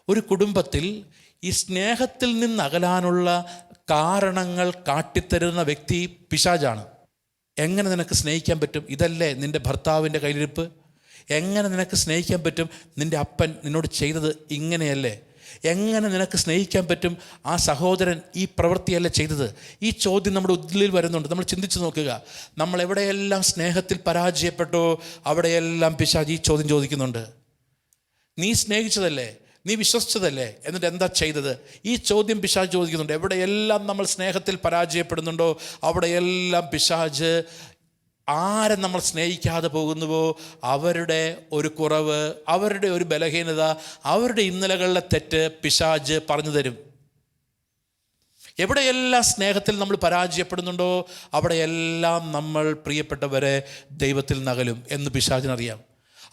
ഒരു കുടുംബത്തിൽ ഈ സ്നേഹത്തിൽ നിന്ന് അകലാനുള്ള കാരണങ്ങൾ കാട്ടിത്തരുന്ന വ്യക്തി പിശാചാണ്. എങ്ങനെ നിനക്ക് സ്നേഹിക്കാൻ പറ്റും? ഇതല്ലേ നിൻ്റെ ഭർത്താവിൻ്റെ കയ്യിലിരിപ്പ്? എങ്ങനെ നിനക്ക് സ്നേഹിക്കാൻ പറ്റും? നിൻ്റെ അപ്പൻ നിന്നോട് ചെയ്തത് ഇങ്ങനെയല്ലേ? എങ്ങനെ നിനക്ക് സ്നേഹിക്കാൻ പറ്റും? ആ സഹോദരൻ ഈ പ്രവൃത്തിയല്ല ചെയ്തത്. ഈ ചോദ്യം നമ്മുടെ ഉള്ളിൽ വരുന്നുണ്ട്. നമ്മൾ ചിന്തിച്ച് നോക്കുക. നമ്മൾ എവിടെയെല്ലാം സ്നേഹത്തിൽ പരാജയപ്പെട്ടോ അവിടെയെല്ലാം പിശാച് ഈ ചോദ്യം ചോദിക്കുന്നുണ്ട്. നീ സ്നേഹിച്ചതല്ലേ, നീ വിശ്വസിച്ചതല്ലേ, എന്നിട്ട് എന്താ ചെയ്തത്? ഈ ചോദ്യം പിശാച് ചോദിക്കുന്നുണ്ട്. എവിടെയെല്ലാം നമ്മൾ സ്നേഹത്തിൽ പരാജയപ്പെടുന്നുണ്ടോ അവിടെയെല്ലാം പിശാച് ആരെ നമ്മൾ സ്നേഹിക്കാതെ പോകുന്നുവോ അവരുടെ ഒരു കുറവ്, അവരുടെ ഒരു ബലഹീനത, അവരുടെ ഇന്നലകളിലെ തെറ്റ് പിശാച് പറഞ്ഞു തരും. എവിടെയെല്ലാം സ്നേഹത്തിൽ നമ്മൾ പരാജയപ്പെടുന്നുണ്ടോ അവിടെയെല്ലാം നമ്മൾ പ്രിയപ്പെട്ടവരെ ദൈവത്തിൽ നകലും എന്ന് പിശാചിനറിയാം.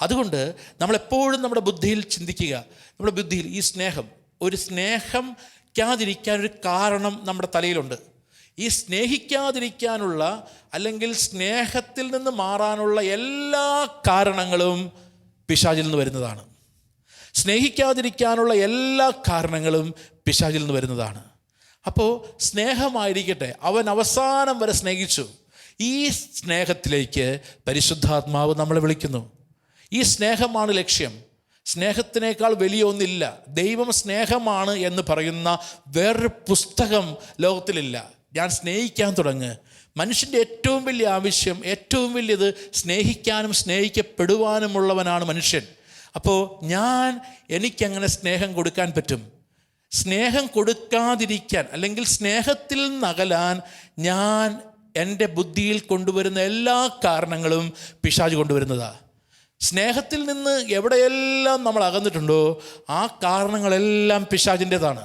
അതുകൊണ്ട് നമ്മളെപ്പോഴും നമ്മുടെ ബുദ്ധിയിൽ ചിന്തിക്കുക. നമ്മുടെ ബുദ്ധിയിൽ ഈ സ്നേഹം, ഒരു സ്നേഹിക്കാതിരിക്കാനൊരു കാരണം നമ്മുടെ തലയിലുണ്ട്. ഈ സ്നേഹിക്കാതിരിക്കാനുള്ള അല്ലെങ്കിൽ സ്നേഹത്തിൽ നിന്ന് മാറാനുള്ള എല്ലാ കാരണങ്ങളും പിശാചിൽ നിന്ന് വരുന്നതാണ്. സ്നേഹിക്കാതിരിക്കാനുള്ള എല്ലാ കാരണങ്ങളും പിശാചിൽ നിന്ന് വരുന്നതാണ്. അപ്പോൾ സ്നേഹമായിരിക്കട്ടെ, അവൻ അവസാനം വരെ സ്നേഹിച്ചു. ഈ സ്നേഹത്തിലേക്ക് പരിശുദ്ധാത്മാവ് നമ്മളെ വിളിക്കുന്നു. ഈ സ്നേഹമാണ് ലക്ഷ്യം. സ്നേഹത്തിനേക്കാൾ വലിയ ഒന്നില്ല. ദൈവം സ്നേഹമാണ് എന്ന് പറയുന്ന വേറൊരു പുസ്തകം ലോകത്തിലില്ല. ഞാൻ സ്നേഹിക്കാൻ തുടങ്ങുക. മനുഷ്യൻ്റെ ഏറ്റവും വലിയ ആവശ്യം, ഏറ്റവും വലിയത് സ്നേഹിക്കാനും സ്നേഹിക്കപ്പെടുവാനുമുള്ളവനാണ് മനുഷ്യൻ. അപ്പോൾ എനിക്കെങ്ങനെ സ്നേഹം കൊടുക്കാൻ പറ്റും? സ്നേഹം കൊടുക്കാതിരിക്കാൻ അല്ലെങ്കിൽ സ്നേഹത്തിൽ നകലാൻ ഞാൻ എൻ്റെ ബുദ്ധിയിൽ കൊണ്ടുവരുന്ന എല്ലാ കാരണങ്ങളും പിശാച് കൊണ്ടുവരുന്നതാണ്. സ്നേഹത്തിൽ നിന്ന് എവിടെയെല്ലാം നമ്മൾ അകന്നിട്ടുണ്ടോ ആ കാരണങ്ങളെല്ലാം പിശാചിൻ്റെതാണ്.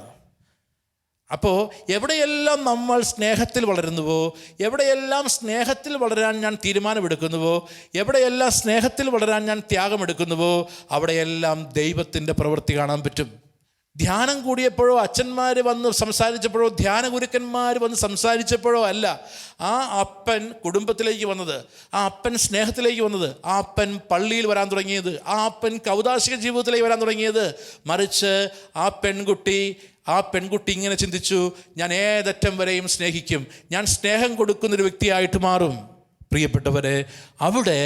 അപ്പോൾ എവിടെയെല്ലാം നമ്മൾ സ്നേഹത്തിൽ വളരുന്നുവോ, എവിടെയെല്ലാം സ്നേഹത്തിൽ വളരാൻ ഞാൻ തീരുമാനമെടുക്കുന്നുവോ, എവിടെയെല്ലാം സ്നേഹത്തിൽ വളരാൻ ഞാൻ ത്യാഗമെടുക്കുന്നുവോ അവിടെയെല്ലാം ദൈവത്തിൻ്റെ പ്രവൃത്തി കാണാൻ പറ്റും. ധ്യാനം കൂടിയപ്പോഴോ അച്ഛന്മാർ വന്ന് സംസാരിച്ചപ്പോഴോ ധ്യാന ഗുരുക്കന്മാർ വന്ന് സംസാരിച്ചപ്പോഴോ അല്ല ആ അപ്പൻ കുടുംബത്തിലേക്ക് വന്നത്, ആ അപ്പൻ സ്നേഹത്തിലേക്ക് വന്നത്, ആ അപ്പൻ പള്ളിയിൽ വരാൻ തുടങ്ങിയത്, ആ അപ്പൻ കൗദാശിക ജീവിതത്തിലേക്ക് വരാൻ തുടങ്ങിയത്. മറിച്ച് ആ പെൺകുട്ടി ഇങ്ങനെ ചിന്തിച്ചു, ഞാൻ ഏതറ്റം വരെയും സ്നേഹിക്കും, ഞാൻ സ്നേഹം കൊടുക്കുന്നൊരു വ്യക്തിയായിട്ട് മാറും. പ്രിയപ്പെട്ടവരെ, അവിടെ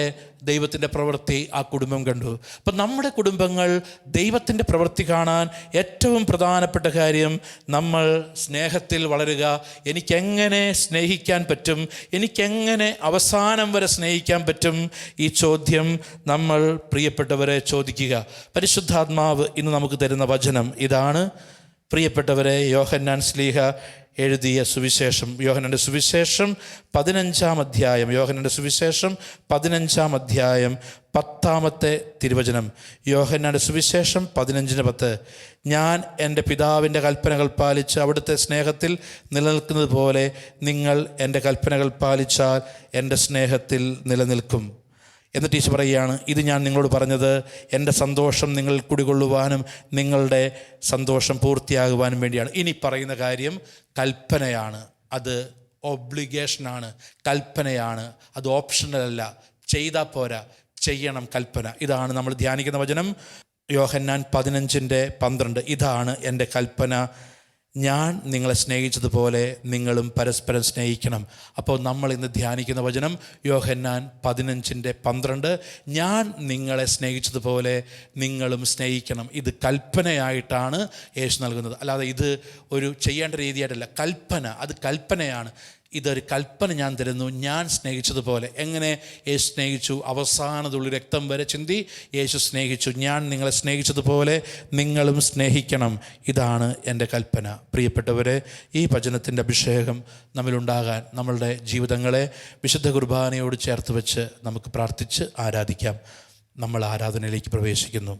ദൈവത്തിൻ്റെ പ്രവൃത്തി ആ കുടുംബം കണ്ടു. അപ്പം നമ്മുടെ കുടുംബങ്ങൾ ദൈവത്തിൻ്റെ പ്രവൃത്തി കാണാൻ ഏറ്റവും പ്രധാനപ്പെട്ട കാര്യം നമ്മൾ സ്നേഹത്തിൽ വളരുക. എനിക്കെങ്ങനെ സ്നേഹിക്കാൻ പറ്റും? എനിക്കെങ്ങനെ അവസാനം വരെ സ്നേഹിക്കാൻ പറ്റും? ഈ ചോദ്യം നമ്മൾ പ്രിയപ്പെട്ടവരെ ചോദിക്കുക. പരിശുദ്ധാത്മാവ് ഇന്ന് നമുക്ക് തരുന്ന വചനം ഇതാണ്. പ്രിയപ്പെട്ടവരെ, യോഹന്നാൻ ശ്ലീഹ എഴുതിയ സുവിശേഷം, യോഹന്നാൻ്റെ സുവിശേഷം 15-ാം അധ്യായം, യോഹന്നാൻ്റെ സുവിശേഷം 15-ാം അധ്യായം 10-ാമത്തെ തിരുവചനം. യോഹന്നാൻ്റെ സുവിശേഷം 15:10. ഞാൻ എൻ്റെ പിതാവിൻ്റെ കൽപ്പനകൾ പാലിച്ച് അവിടുത്തെ സ്നേഹത്തിൽ നിലനിൽക്കുന്നത് പോലെ നിങ്ങൾ എൻ്റെ കൽപ്പനകൾ പാലിച്ചാൽ എൻ്റെ സ്നേഹത്തിൽ നിലനിൽക്കും. എന്നിട്ട് ഈശോ പറയുകയാണ്, ഇത് ഞാൻ നിങ്ങളോട് പറഞ്ഞത് എൻ്റെ സന്തോഷം നിങ്ങൾ കുടികൊള്ളുവാനും നിങ്ങളുടെ സന്തോഷം പൂർത്തിയാകുവാനും വേണ്ടിയാണ്. ഇനി പറയുന്ന കാര്യം കൽപ്പനയാണ്. അത് ഒബ്ലിഗേഷനാണ്, കൽപ്പനയാണ്. അത് ഓപ്ഷണലല്ല. ചെയ്താൽ പോരാ, ചെയ്യണം കൽപ്പന. ഇതാണ് നമ്മൾ ധ്യാനിക്കുന്ന വചനം. യോഹന്നാൻ 15:12. ഇതാണ് എൻ്റെ കൽപ്പന, ഞാൻ നിങ്ങളെ സ്നേഹിച്ചതുപോലെ നിങ്ങളും പരസ്പരം സ്നേഹിക്കണം. അപ്പോൾ നമ്മൾ ഇന്ന് ധ്യാനിക്കുന്ന വചനം യോഹന്നാൻ 15:12. ഞാൻ നിങ്ങളെ സ്നേഹിച്ചതുപോലെ നിങ്ങളും സ്നേഹിക്കണം. ഇത് കൽപ്പനയായിട്ടാണ് യേശു നൽകുന്നത്. അല്ലാതെ ഇത് ഒരു ചെയ്യേണ്ട രീതിയായിട്ടല്ല. കൽപ്പന, അത് കൽപ്പനയാണ്. ഇതൊരു കൽപ്പന ഞാൻ തരുന്നു, ഞാൻ സ്നേഹിച്ചതുപോലെ. എങ്ങനെ യേശു സ്നേഹിച്ചു? അവസാനതുള്ളി രക്തം വരെ ചിന്തി യേശു സ്നേഹിച്ചു. ഞാൻ നിങ്ങളെ സ്നേഹിച്ചതുപോലെ നിങ്ങളും സ്നേഹിക്കണം. ഇതാണ് എൻ്റെ കൽപ്പന. പ്രിയപ്പെട്ടവരെ, ഈ വചനത്തിൻ്റെ അഭിഷേകം നമ്മിലുണ്ടാകാൻ നമ്മളുടെ ജീവിതങ്ങളെ വിശുദ്ധ കുർബാനയോട് ചേർത്ത് വെച്ച് നമുക്ക് പ്രാർത്ഥിച്ച് ആരാധിക്കാം. നമ്മൾ ആരാധനയിലേക്ക് പ്രവേശിക്കുന്നു.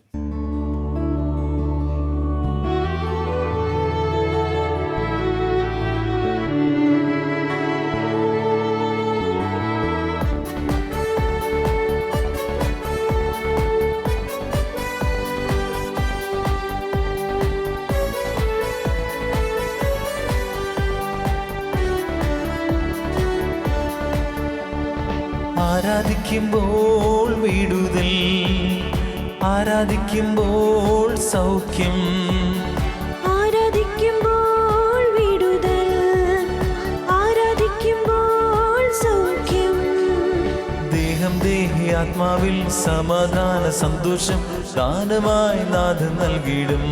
ആരാധിക്കുമ്പോൾ വിടുതൽ, ആരാധിക്കുമ്പോൾ സൗഖ്യം, ആരാധിക്കുമ്പോൾ വിടുതൽ, ആരാധിക്കുമ്പോൾ സൗഖ്യം. ദേഹം ദേഹി ആത്മാവിൽ സമാധാന സന്തോഷം ദാനമായി നാഥൻ നൽകിയിടും.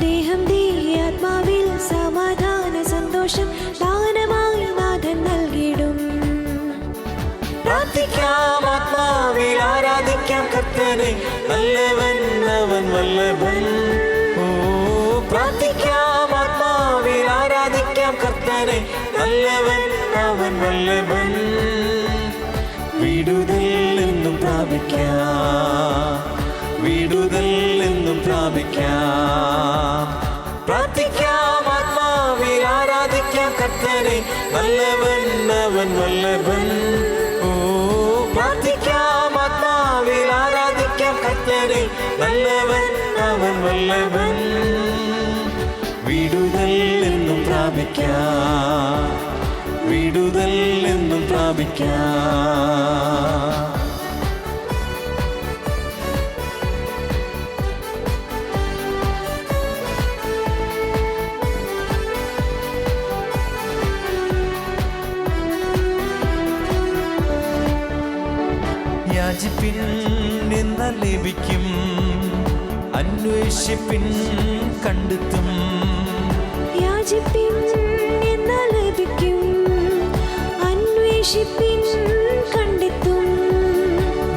ദേഹം ദേഹി ആത്മാവിൽ സമാധാന സന്തോഷം ദാനമായി നാഥൻ നൽകിയിടും. പ്രാർത്ഥിക്കാം ആത്മാവിൽ ആരാധിക്കാം കർത്തനെ, നല്ലവൻ അവൻ വല്ലഭൻ. ഓ പ്രാർത്ഥിക്കാം ആത്മാവിൽ ആരാധിക്കാം കർത്തനെ, നല്ലവൻ അവൻ വല്ലഭൻ. വിടുതൽ എന്നും പ്രാപിക്കാം, വിടുതൽ എന്നും പ്രാപിക്കാം. പ്രാർത്ഥിക്കാം ആത്മാവിൽ ആരാധിക്കാം കർത്തനെ, നല്ലവൻ അവൻ വല്ലഭൻ. ഓ പ്രാർത്ഥിക്കാം ആത്മാവിൽ ആരാധിക്കാം കർത്തനെ, നല്ലവൻ അവൻ വല്ലഭൻ. വിടുതൽ എന്നും പ്രാപിക്കാം, വിടുതൽ എന്നും പ്രാപിക്കാം. യാചിപ്പിൻ എന്നാൽ ലഭിക്കും, അന്വേഷിപ്പിൻ കണ്ടെത്തും. യാചിപ്പിൻ എന്നാൽ ലഭിക്കും, അന്വേഷിപ്പിൻ കണ്ടെത്തും.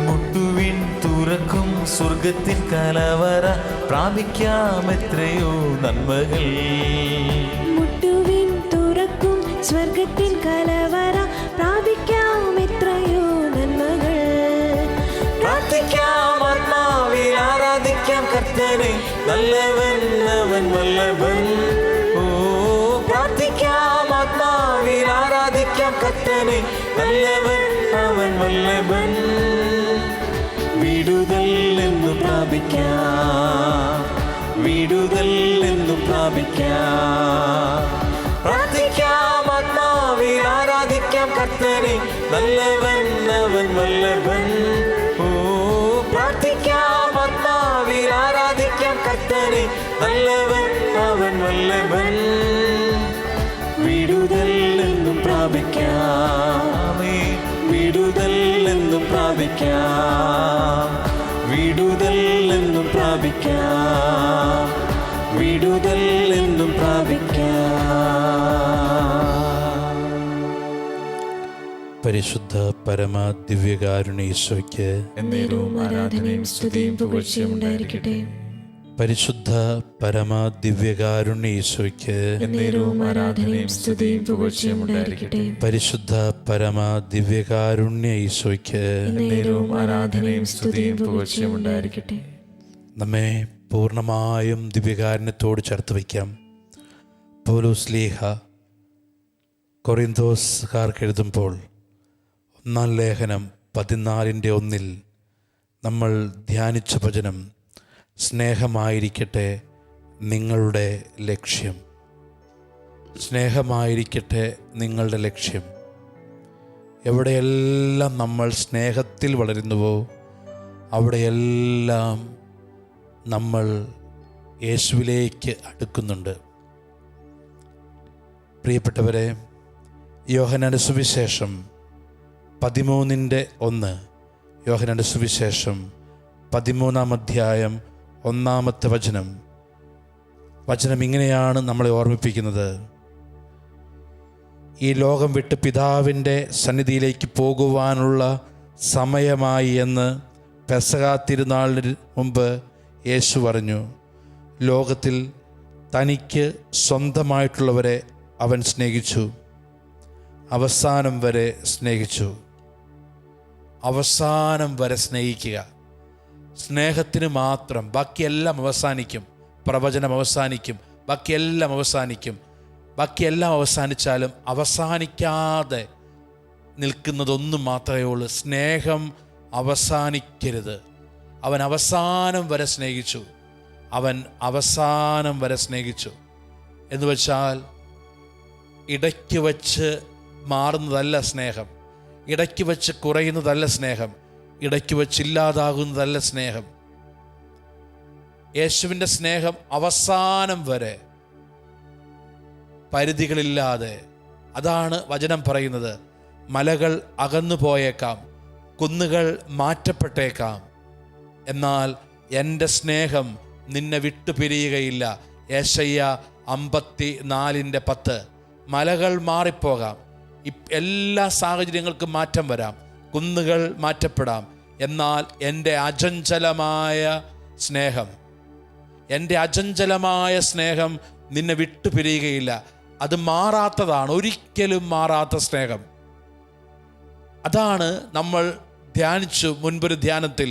മുട്ടുവിൻ തുറക്കും സ്വർഗത്തിൻ കലവറ, പ്രാപിക്കാം എത്രയോ നന്മകൾ. മുട്ടുവിൻ തുറക്കും സ്വർഗത്തിൻ കലവറ, പ്രാപിക്കാം എത്രയോ നന്മകൾ. പ്രാർത്ഥിക്കാം ആത്മാവിൽ ആരാധിക്കാം കർത്തനെ, നല്ലവൻ അവൻ വല്ലഭൻ. ഓ പ്രാർത്ഥിക്കാം ആത്മാവിൽ ആരാധിക്കാം കർത്തനെ, നല്ലവൻ അവൻ വല്ലഭൻ. വിടുതൽ എന്നു പ്രാപിക്കാം, വിടുതൽ എന്നു പ്രാപിക്കാം. പ്രാർത്ഥിക്കാം ആത്മാവിൽ ആരാധിക്കാം കർത്തനെ, നല്ലവൻ അവൻ വല്ലഭൻ. ഓ പ്രാർത്ഥിക്കാം ആത്മാവിൽ ആരാധിക്കാം കർത്തനെ, നല്ലവൻ അവൻ വല്ലഭൻ. വിടുതൽ എന്നും പ്രാപിക്കാം, വിടുതൽ എന്നും പ്രാപിക്കാം, വിടുതൽ എന്നും പ്രാപിക്കാം, വിടുതൽ എന്നും പ്രാപിക്കാം. പരിശുദ്ധ പരമ ദിവ്യകാരുണ്യ ഈശോയ്ക്ക് എന്നേരവും ആരാധനയും സ്തുതിയും പുകഴ്ചയും ഉണ്ടായിരിക്കട്ടെ. പരിശുദ്ധ പരമ ദിവ്യകാരുണ്യ ഈശോയ്ക്ക് എന്നേരവും ആരാധനയും സ്തുതിയും പുകഴ്ചയും ഉണ്ടായിരിക്കട്ടെ. പരിശുദ്ധ പരമ ദിവ്യകാരുണ്യ ഈശോയ്ക്ക് എന്നേരവും ആരാധനയും സ്തുതിയും പുകഴ്ചയും ഉണ്ടായിരിക്കട്ടെ. നമ്മെ പൂർണ്ണമായും ദിവ്യകാരുണ്യത്തോട് ചേർത്ത് വയ്ക്കാം. പൗലോസ് ശ്ലീഹ കൊറിന്തോസുകാർക്ക് എഴുതുമ്പോൾ 1 ലേഖനം 14:1 നമ്മൾ ധ്യാനിച്ച വചനം, സ്നേഹമായിരിക്കട്ടെ നിങ്ങളുടെ ലക്ഷ്യം. സ്നേഹമായിരിക്കട്ടെ നിങ്ങളുടെ ലക്ഷ്യം. എവിടെയെല്ലാം നമ്മൾ സ്നേഹത്തിൽ വളരുന്നുവോ അവിടെയെല്ലാം നമ്മൾ യേശുവിലേക്ക് അടുക്കുന്നുണ്ട്. പ്രിയപ്പെട്ടവരെ, യോഹന്നാന്റെ സുവിശേഷം 13:1, യോഹന്നാന്റെ സുവിശേഷം 13-ാം അധ്യായം 1-ാമത്തെ വചനം ഇങ്ങനെയാണ് നമ്മളെ ഓർമ്മിപ്പിക്കുന്നത്. ഈ ലോകം വിട്ട് പിതാവിൻ്റെ സന്നിധിയിലേക്ക് പോകുവാനുള്ള സമയമായി എന്ന് പെസഹ തിരുനാളിന് മുമ്പ് യേശു പറഞ്ഞു. ലോകത്തിൽ തനിക്ക് സ്വന്തമായിട്ടുള്ളവരെ അവൻ സ്നേഹിച്ചു, അവസാനം വരെ സ്നേഹിച്ചു. അവസാനം വരെ സ്നേഹിക്കുക, സ്നേഹത്തിന് മാത്രം. ബാക്കിയെല്ലാം അവസാനിക്കും. പ്രവചനം അവസാനിക്കും, ബാക്കിയെല്ലാം അവസാനിക്കും. ബാക്കിയെല്ലാം അവസാനിച്ചാലും അവസാനിക്കാതെ നിൽക്കുന്നതൊന്നും മാത്രമേ ഉള്ളൂ. സ്നേഹം അവസാനിക്കരുത്. അവൻ അവസാനം വരെ സ്നേഹിച്ചു, അവൻ അവസാനം വരെ സ്നേഹിച്ചു എന്ന് വെച്ചാൽ ഇടയ്ക്ക് വച്ച് മാറുന്നതല്ല സ്നേഹം. ഇടയ്ക്ക് വച്ച് കുറയുന്നതല്ല സ്നേഹം, ഇടയ്ക്ക് വച്ചില്ലാതാകുന്നതല്ല സ്നേഹം. യേശുവിൻ്റെ സ്നേഹം അവസാനം വരെ പരിധികളില്ലാതെ. അതാണ് വചനം പറയുന്നത്, മലകൾ അകന്നു പോയേക്കാം, കുന്നുകൾ മാറ്റപ്പെട്ടേക്കാം, എന്നാൽ എൻ്റെ സ്നേഹം നിന്നെ വിട്ടുപിരിയുകയില്ല. യെശയ്യാ 54:10. മലകൾ മാറിപ്പോകാം, എല്ലാ സാഹചര്യങ്ങൾക്കും മാറ്റം വരാം, കുന്നുകൾ മാറ്റപ്പെടാം, എന്നാൽ എൻ്റെ അചഞ്ചലമായ സ്നേഹം, എൻ്റെ അചഞ്ചലമായ സ്നേഹം നിന്നെ വിട്ടുപിരിയുകയില്ല. അത് മാറാത്തതാണ്, ഒരിക്കലും മാറാത്ത സ്നേഹം. അതാണ് നമ്മൾ ധ്യാനിച്ചു മുൻപൊരു ധ്യാനത്തിൽ.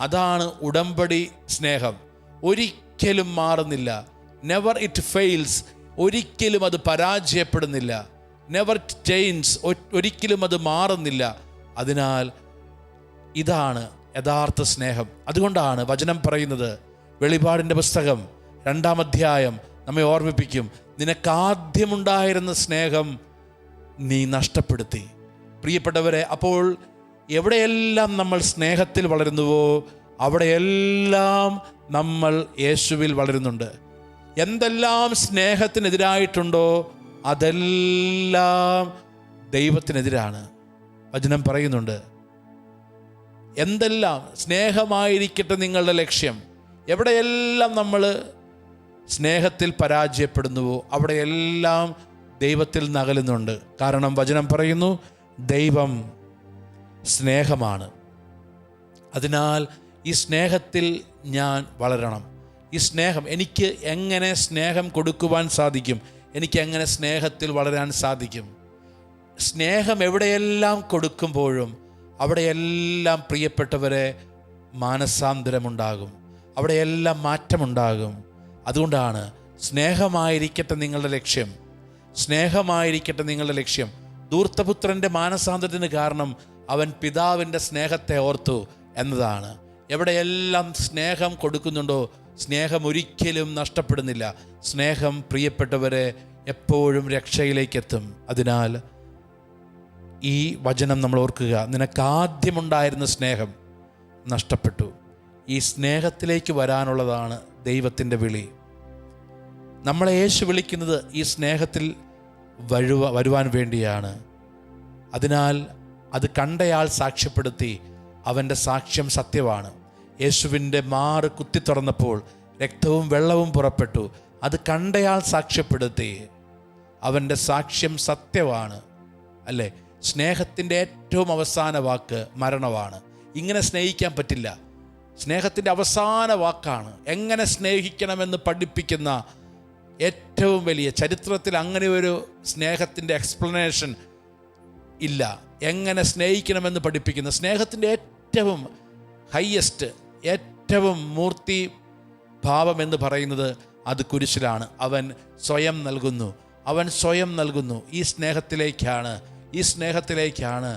അതാണ് ഉടമ്പടി സ്നേഹം. ഒരിക്കലും മാറുന്നില്ല. Never it fails. ഒരിക്കലും അത് പരാജയപ്പെടുന്നില്ല. Never it change. ഒരിക്കലും അത് മാറുന്നില്ല. അതിനാൽ ഇതാണ് യഥാർത്ഥ സ്നേഹം. അതുകൊണ്ടാണ് വചനം പറയുന്നത്, വെളിപാടിൻ്റെ പുസ്തകം 2-ാം അധ്യായം നമ്മെ ഓർമ്മിപ്പിക്കും, നിനക്കാദ്യമുണ്ടായിരുന്ന സ്നേഹം നീ നഷ്ടപ്പെടുത്തി. പ്രിയപ്പെട്ടവരെ, അപ്പോൾ എവിടെയെല്ലാം നമ്മൾ സ്നേഹത്തിൽ വളരുന്നുവോ അവിടെയെല്ലാം നമ്മൾ യേശുവിൽ വളരുന്നുണ്ട്. എന്തെല്ലാം സ്നേഹത്തിനെതിരായിട്ടുണ്ടോ അതെല്ലാം ദൈവത്തിനെതിരാണ്. വചനം പറയുന്നുണ്ട്, എന്തെല്ലാം സ്നേഹമായിരിക്കട്ടെ നിങ്ങളുടെ ലക്ഷ്യം. എവിടെയെല്ലാം നമ്മൾ സ്നേഹത്തിൽ പരാജയപ്പെടുന്നുവോ അവിടെയെല്ലാം ദൈവത്തിൽ നകലുന്നുണ്ട്. കാരണം വചനം പറയുന്നു, ദൈവം സ്നേഹമാണ്. അതിനാൽ ഈ സ്നേഹത്തിൽ ഞാൻ വളരണം. ഈ സ്നേഹം എനിക്ക് എങ്ങനെ സ്നേഹം കൊടുക്കുവാൻ സാധിക്കും? എനിക്ക് എങ്ങനെ സ്നേഹത്തിൽ വളരാൻ സാധിക്കും? സ്നേഹം എവിടെയെല്ലാം കൊടുക്കുമ്പോഴും അവിടെയെല്ലാം പ്രിയപ്പെട്ടവരെ മാനസാന്തരമുണ്ടാകും, അവിടെയെല്ലാം മാറ്റമുണ്ടാകും. അതുകൊണ്ടാണ് സ്നേഹമായിരിക്കട്ടെ നിങ്ങളുടെ ലക്ഷ്യം, സ്നേഹമായിരിക്കട്ടെ നിങ്ങളുടെ ലക്ഷ്യം. ധൂർത്തപുത്രൻ്റെ മാനസാന്തരത്തിന് കാരണം അവൻ പിതാവിൻ്റെ സ്നേഹത്തെ ഓർത്തു എന്നതാണ്. എവിടെയെല്ലാം സ്നേഹം കൊടുക്കുന്നുണ്ടോ സ്നേഹം ഒരിക്കലും നഷ്ടപ്പെടുന്നില്ല. സ്നേഹം പ്രിയപ്പെട്ടവരെ എപ്പോഴും രക്ഷയിലേക്കെത്തും. അതിനാൽ ഈ വചനം നമ്മൾ ഓർക്കുക, നിനക്കാദ്യമുണ്ടായിരുന്ന സ്നേഹം നഷ്ടപ്പെട്ടു. ഈ സ്നേഹത്തിലേക്ക് വരാനുള്ളതാണ് ദൈവത്തിൻ്റെ വിളി. നമ്മളെ യേശു വിളിക്കുന്നത് ഈ സ്നേഹത്തിൽ വരുവാൻ വേണ്ടിയാണ്. അതിനാൽ അത് കണ്ടയാൾ സാക്ഷ്യപ്പെടുത്തി, അവൻ്റെ സാക്ഷ്യം സത്യമാണ്. യേശുവിൻ്റെ മാറ് കുത്തി തുറന്നപ്പോൾ രക്തവും വെള്ളവും പുറപ്പെട്ടു. അത് കണ്ടയാൾ സാക്ഷ്യപ്പെടുത്തി, അവൻ്റെ സാക്ഷ്യം സത്യമാണ്. അല്ലേ? സ്നേഹത്തിൻ്റെ ഏറ്റവും അവസാന വാക്ക് മരണമാണ്. ഇങ്ങനെ സ്നേഹിക്കാൻ പറ്റില്ല. സ്നേഹത്തിൻ്റെ അവസാന വാക്കാണ്. എങ്ങനെ സ്നേഹിക്കണമെന്ന് പഠിപ്പിക്കുന്ന ഏറ്റവും വലിയ, ചരിത്രത്തിൽ അങ്ങനെ ഒരു സ്നേഹത്തിൻ്റെ എക്സ്പ്ലനേഷൻ ഇല്ല. എങ്ങനെ സ്നേഹിക്കണമെന്ന് പഠിപ്പിക്കുന്ന സ്നേഹത്തിൻ്റെ ഏറ്റവും ഹയ്യസ്റ്റ്, ഏറ്റവും മൂർത്തി ഭാവം എന്ന് പറയുന്നത് അത് കുരിശിലാണ്. അവൻ സ്വയം നൽകുന്നു, അവൻ സ്വയം നൽകുന്നു. ഈ സ്നേഹത്തിലേക്കാണ്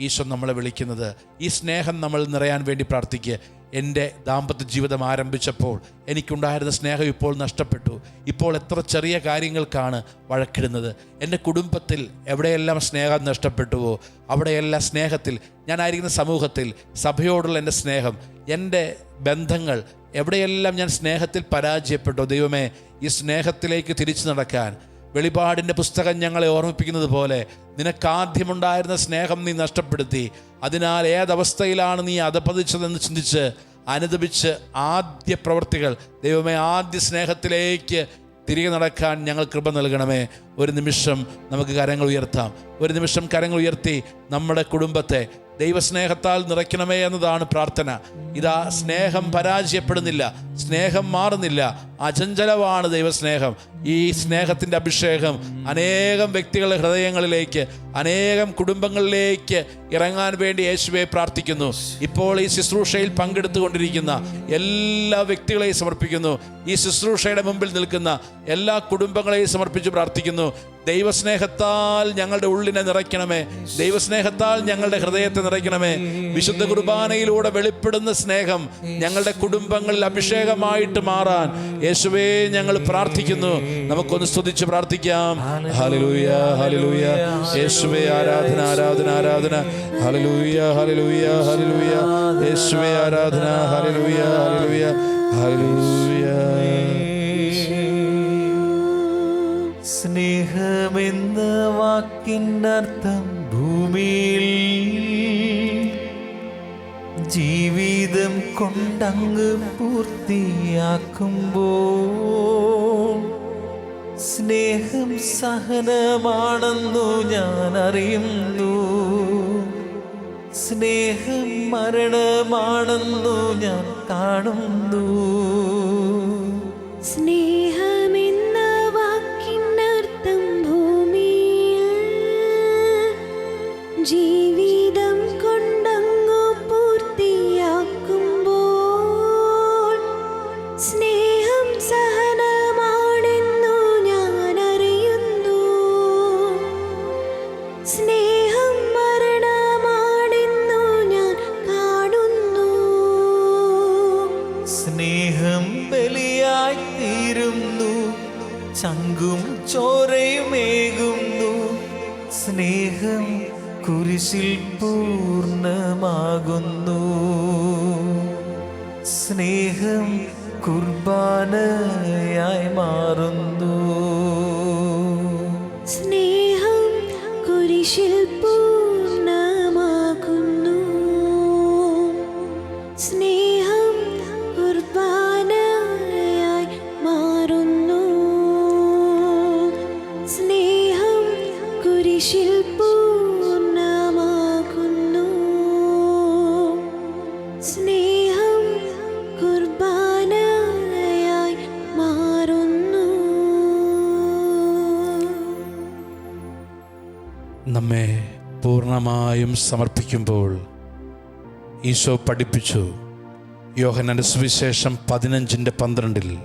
ഈശോ നമ്മളെ വിളിക്കുന്നത്. ഈ സ്നേഹം നമ്മൾ നിറയാൻ വേണ്ടി പ്രാർത്ഥിക്കുക. എൻ്റെ ദാമ്പത്യ ജീവിതം ആരംഭിച്ചപ്പോൾ എനിക്കുണ്ടായിരുന്ന സ്നേഹം ഇപ്പോൾ നഷ്ടപ്പെട്ടു. ഇപ്പോൾ എത്ര ചെറിയ കാര്യങ്ങൾക്കാണ് വഴക്കിടുന്നത്. എൻ്റെ കുടുംബത്തിൽ എവിടെയെല്ലാം സ്നേഹം നഷ്ടപ്പെട്ടുവോ അവിടെയെല്ലാം സ്നേഹത്തിൽ, ഞാനായിരിക്കുന്ന സമൂഹത്തിൽ സഭയോടുള്ള എൻ്റെ സ്നേഹം, എൻ്റെ ബന്ധങ്ങൾ, എവിടെയെല്ലാം ഞാൻ സ്നേഹത്തിൽ പരാജയപ്പെട്ടോ, ദൈവമേ ഈ സ്നേഹത്തിലേക്ക് തിരിച്ചു നടക്കാൻ വെളിപാടിൻ്റെ പുസ്തകം ഞങ്ങളെ ഓർമ്മിപ്പിക്കുന്നത് പോലെ നിനക്കാദ്യമുണ്ടായിരുന്ന സ്നേഹം നീ നഷ്ടപ്പെടുത്തി. അതിനാൽ ഏതവസ്ഥയിലാണ് നീ അധപതിച്ചതെന്ന് ചിന്തിച്ച് അനുദപിച്ച് ആദ്യ പ്രവൃത്തികൾ, ദൈവമേ ആദ്യ സ്നേഹത്തിലേക്ക് തിരികെ നടക്കാൻ ഞങ്ങൾ കൃപ നൽകണമേ. ഒരു നിമിഷം നമുക്ക് കരങ്ങൾ ഉയർത്താം. ഒരു നിമിഷം കരങ്ങൾ ഉയർത്തി നമ്മുടെ കുടുംബത്തെ ദൈവസ്നേഹത്താൽ നിറയ്ക്കണമേ എന്നതാണ് പ്രാർത്ഥന. ഇതാ, സ്നേഹം പരാജയപ്പെടുന്നില്ല, സ്നേഹം മാറുന്നില്ല, അചഞ്ചലമാണ് ദൈവസ്നേഹം. ഈ സ്നേഹത്തിൻ്റെ അഭിഷേകം അനേകം വ്യക്തികളുടെ ഹൃദയങ്ങളിലേക്ക്, അനേകം കുടുംബങ്ങളിലേക്ക് ഇറങ്ങാൻ വേണ്ടി യേശുവെ പ്രാർത്ഥിക്കുന്നു. ഇപ്പോൾ ഈ ശുശ്രൂഷയിൽ പങ്കെടുത്തുകൊണ്ടിരിക്കുന്ന എല്ലാ വ്യക്തികളെയും സമർപ്പിക്കുന്നു. ഈ ശുശ്രൂഷയുടെ മുമ്പിൽ നിൽക്കുന്ന എല്ലാ കുടുംബങ്ങളെയും സമർപ്പിച്ച് പ്രാർത്ഥിക്കുന്നു. ദൈവസ്നേഹത്താൽ ഞങ്ങളുടെ ഉള്ളിനെ നിറയ്ക്കണമേ, ദൈവസ്നേഹത്താൽ ഞങ്ങളുടെ ഹൃദയത്തെ നിറയ്ക്കണമേ. വിശുദ്ധ കുർബാനയിലൂടെ വെളിപ്പെടുന്ന സ്നേഹം ഞങ്ങളുടെ കുടുംബങ്ങളിൽ അഭിഷേകമായിട്ട് മാറാൻ യേശുവേ ഞങ്ങൾ പ്രാർത്ഥിക്കുന്നു. നമുക്കൊന്ന് സ്തുതിച്ച് പ്രാർത്ഥിക്കാം. ഹല്ലേലൂയ ഹല്ലേലൂയ. യേശുവേ ആരാധന ആരാധന ആരാധന. ഹല്ലേലൂയ ഹല്ലേലൂയ ഹല്ലേലൂയ. യേശുവേ ആരാധന. ഹല്ലേലൂയ ഹല്ലേലൂയ ഹല്ലേലൂയ. സ്നേഹമെന്ന വാക്കിനർത്ഥം ഭൂമിയിൽ ജീവിതം കൊണ്ടങ്ങ് പൂർത്തിയാക്കുമ്പോൾ സ്നേഹം സഹനമാണെന്നു ഞാൻ അറിയുന്നു. സ്നേഹം മരണമാണെന്നു ഞാൻ കാണുന്നു. സ്നേഹമെന്ന വാക്കിനർത്ഥം ഭൂമിയിൽ ജീവിതം കൊണ്ടങ്ങു പൂർത്തിയാക്കുമ്പോൾ സ്നേഹം സഹനമാണെന്നു ഞാൻ അറിയുന്നു. സ്നേഹം മരണമാണെന്നു ഞാൻ കാണുന്നു. സ്നേഹം ബലിയായി തീരുന്നു, ചങ്കും ചോരയുമേകുന്നു. സ്നേഹം കുരിശിൽ പൂർണ്ണമാകുന്നു. സ്നേഹം കുർബാനയായി മാറുന്നു. സ്നേഹം കുരിശിൽ പൂർണ്ണമാകുന്നു. സ്നേഹം കുർബാനയായി മാറുന്നു. സ്നേഹം കുരിശിൽ പൂർണ്ണമാകുന്നു. സ്നേഹം കുർബാനയായി മാറുന്നു. നമ്മെ പൂർണ്ണമായും സമർപ്പിക്കുമ്പോൾ ഈശോ പഠിപ്പിച്ചു. യോഹന്നാന്റെ സുവിശേഷം 15:12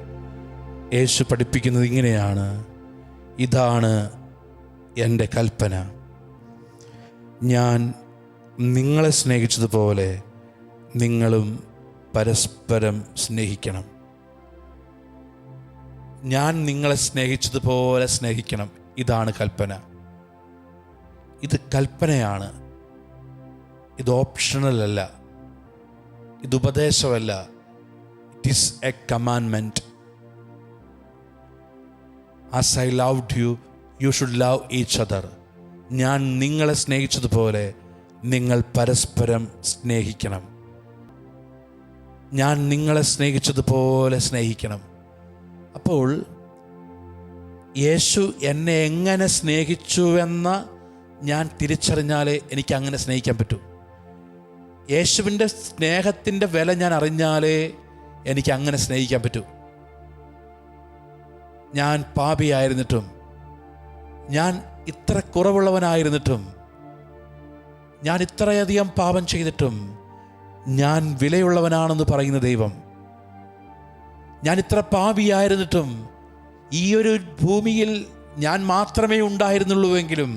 യേശു പഠിപ്പിക്കുന്നത് ഇങ്ങനെയാണ്: ഇതാണ് എൻ്റെ കൽപ്പന, ഞാൻ നിങ്ങളെ സ്നേഹിച്ചതുപോലെ നിങ്ങളും പരസ്പരം സ്നേഹിക്കണം. ഞാൻ നിങ്ങളെ സ്നേഹിച്ചതുപോലെ സ്നേഹിക്കണം. ഇതാണ് കൽപ്പന. ഇത് കൽപ്പനയാണ്. ഇത് ഓപ്ഷണൽ അല്ല, ഇത് ഉപദേശമല്ല. It is a commandment. As I loved you, you should love each other. ഞാൻ നിങ്ങളെ സ്നേഹിച്ചതുപോലെ നിങ്ങൾ പരസ്പരം സ്നേഹിക്കണം. ഞാൻ നിങ്ങളെ സ്നേഹിച്ചതുപോലെ സ്നേഹിക്കണം. അപ്പോൾ യേശു എന്നെ എങ്ങനെ സ്നേഹിച്ചുവെന്ന ഞാൻ തിരിച്ചറിഞ്ഞാലേ എനിക്ക് അങ്ങനെ സ്നേഹിക്കാൻ പറ്റൂ. യേശുവിൻ്റെ സ്നേഹത്തിൻ്റെ വില ഞാൻ അറിഞ്ഞാലേ എനിക്ക് അങ്ങനെ സ്നേഹിക്കാൻ പറ്റൂ. ഞാൻ പാപിയായിരുന്നിട്ടും, ഞാൻ ഇത്ര കുറവുള്ളവനായിരുന്നിട്ടും, ഞാൻ ഇത്രയധികം പാപം ചെയ്തിട്ടും ഞാൻ വിലയുള്ളവനാണെന്ന് പറയുന്ന ദൈവം, ഞാൻ ഇത്ര പാപിയായിരുന്നിട്ടും ഈ ഒരു ഭൂമിയിൽ ഞാൻ മാത്രമേ ഉണ്ടായിരുന്നുള്ളൂവെങ്കിലും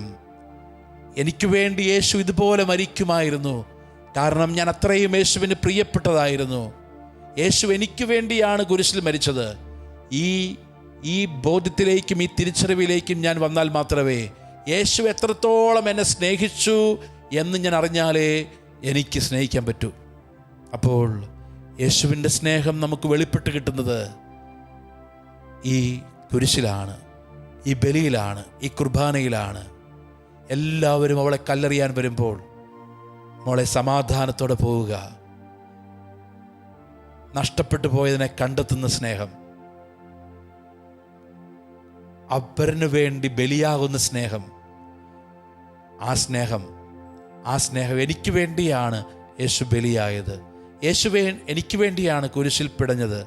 എനിക്ക് വേണ്ടി യേശു ഇതുപോലെ മരിക്കുമായിരുന്നു. കാരണം ഞാൻ അത്രയും യേശുവിന് പ്രിയപ്പെട്ടതായിരുന്നു. യേശു എനിക്ക് വേണ്ടിയാണ് കുരിശിൽ മരിച്ചത്. ഈ ബോധ്യത്തിലേക്കും ഈ തിരിച്ചറിവിലേക്കും ഞാൻ വന്നാൽ മാത്രമേ യേശു എത്രത്തോളം എന്നെ സ്നേഹിച്ചു എന്ന് ഞാൻ അറിഞ്ഞാലേ എനിക്ക് സ്നേഹിക്കാൻ പറ്റൂ. അപ്പോൾ യേശുവിൻ്റെ സ്നേഹം നമുക്ക് വെളിപ്പെട്ട് കിട്ടുന്നത് ഈ കുരിശിലാണ്, ഈ ബലിയിലാണ്, ഈ കുർബാനയിലാണ്. എല്ലാവരും അവളെ കല്ലെറിയാൻ വരുമ്പോൾ മോളെ സമാധാനത്തോടെ പോവുക. നഷ്ടപ്പെട്ടു പോയതിനെ കണ്ടെത്തുന്ന സ്നേഹം, അവരിനു വേണ്ടി ബലിയാകുന്ന സ്നേഹം, ആ സ്നേഹം എനിക്ക് വേണ്ടിയാണ് യേശു ബലിയായത്. എനിക്ക് വേണ്ടിയാണ് കുരിശിൽ പിടഞ്ഞത്.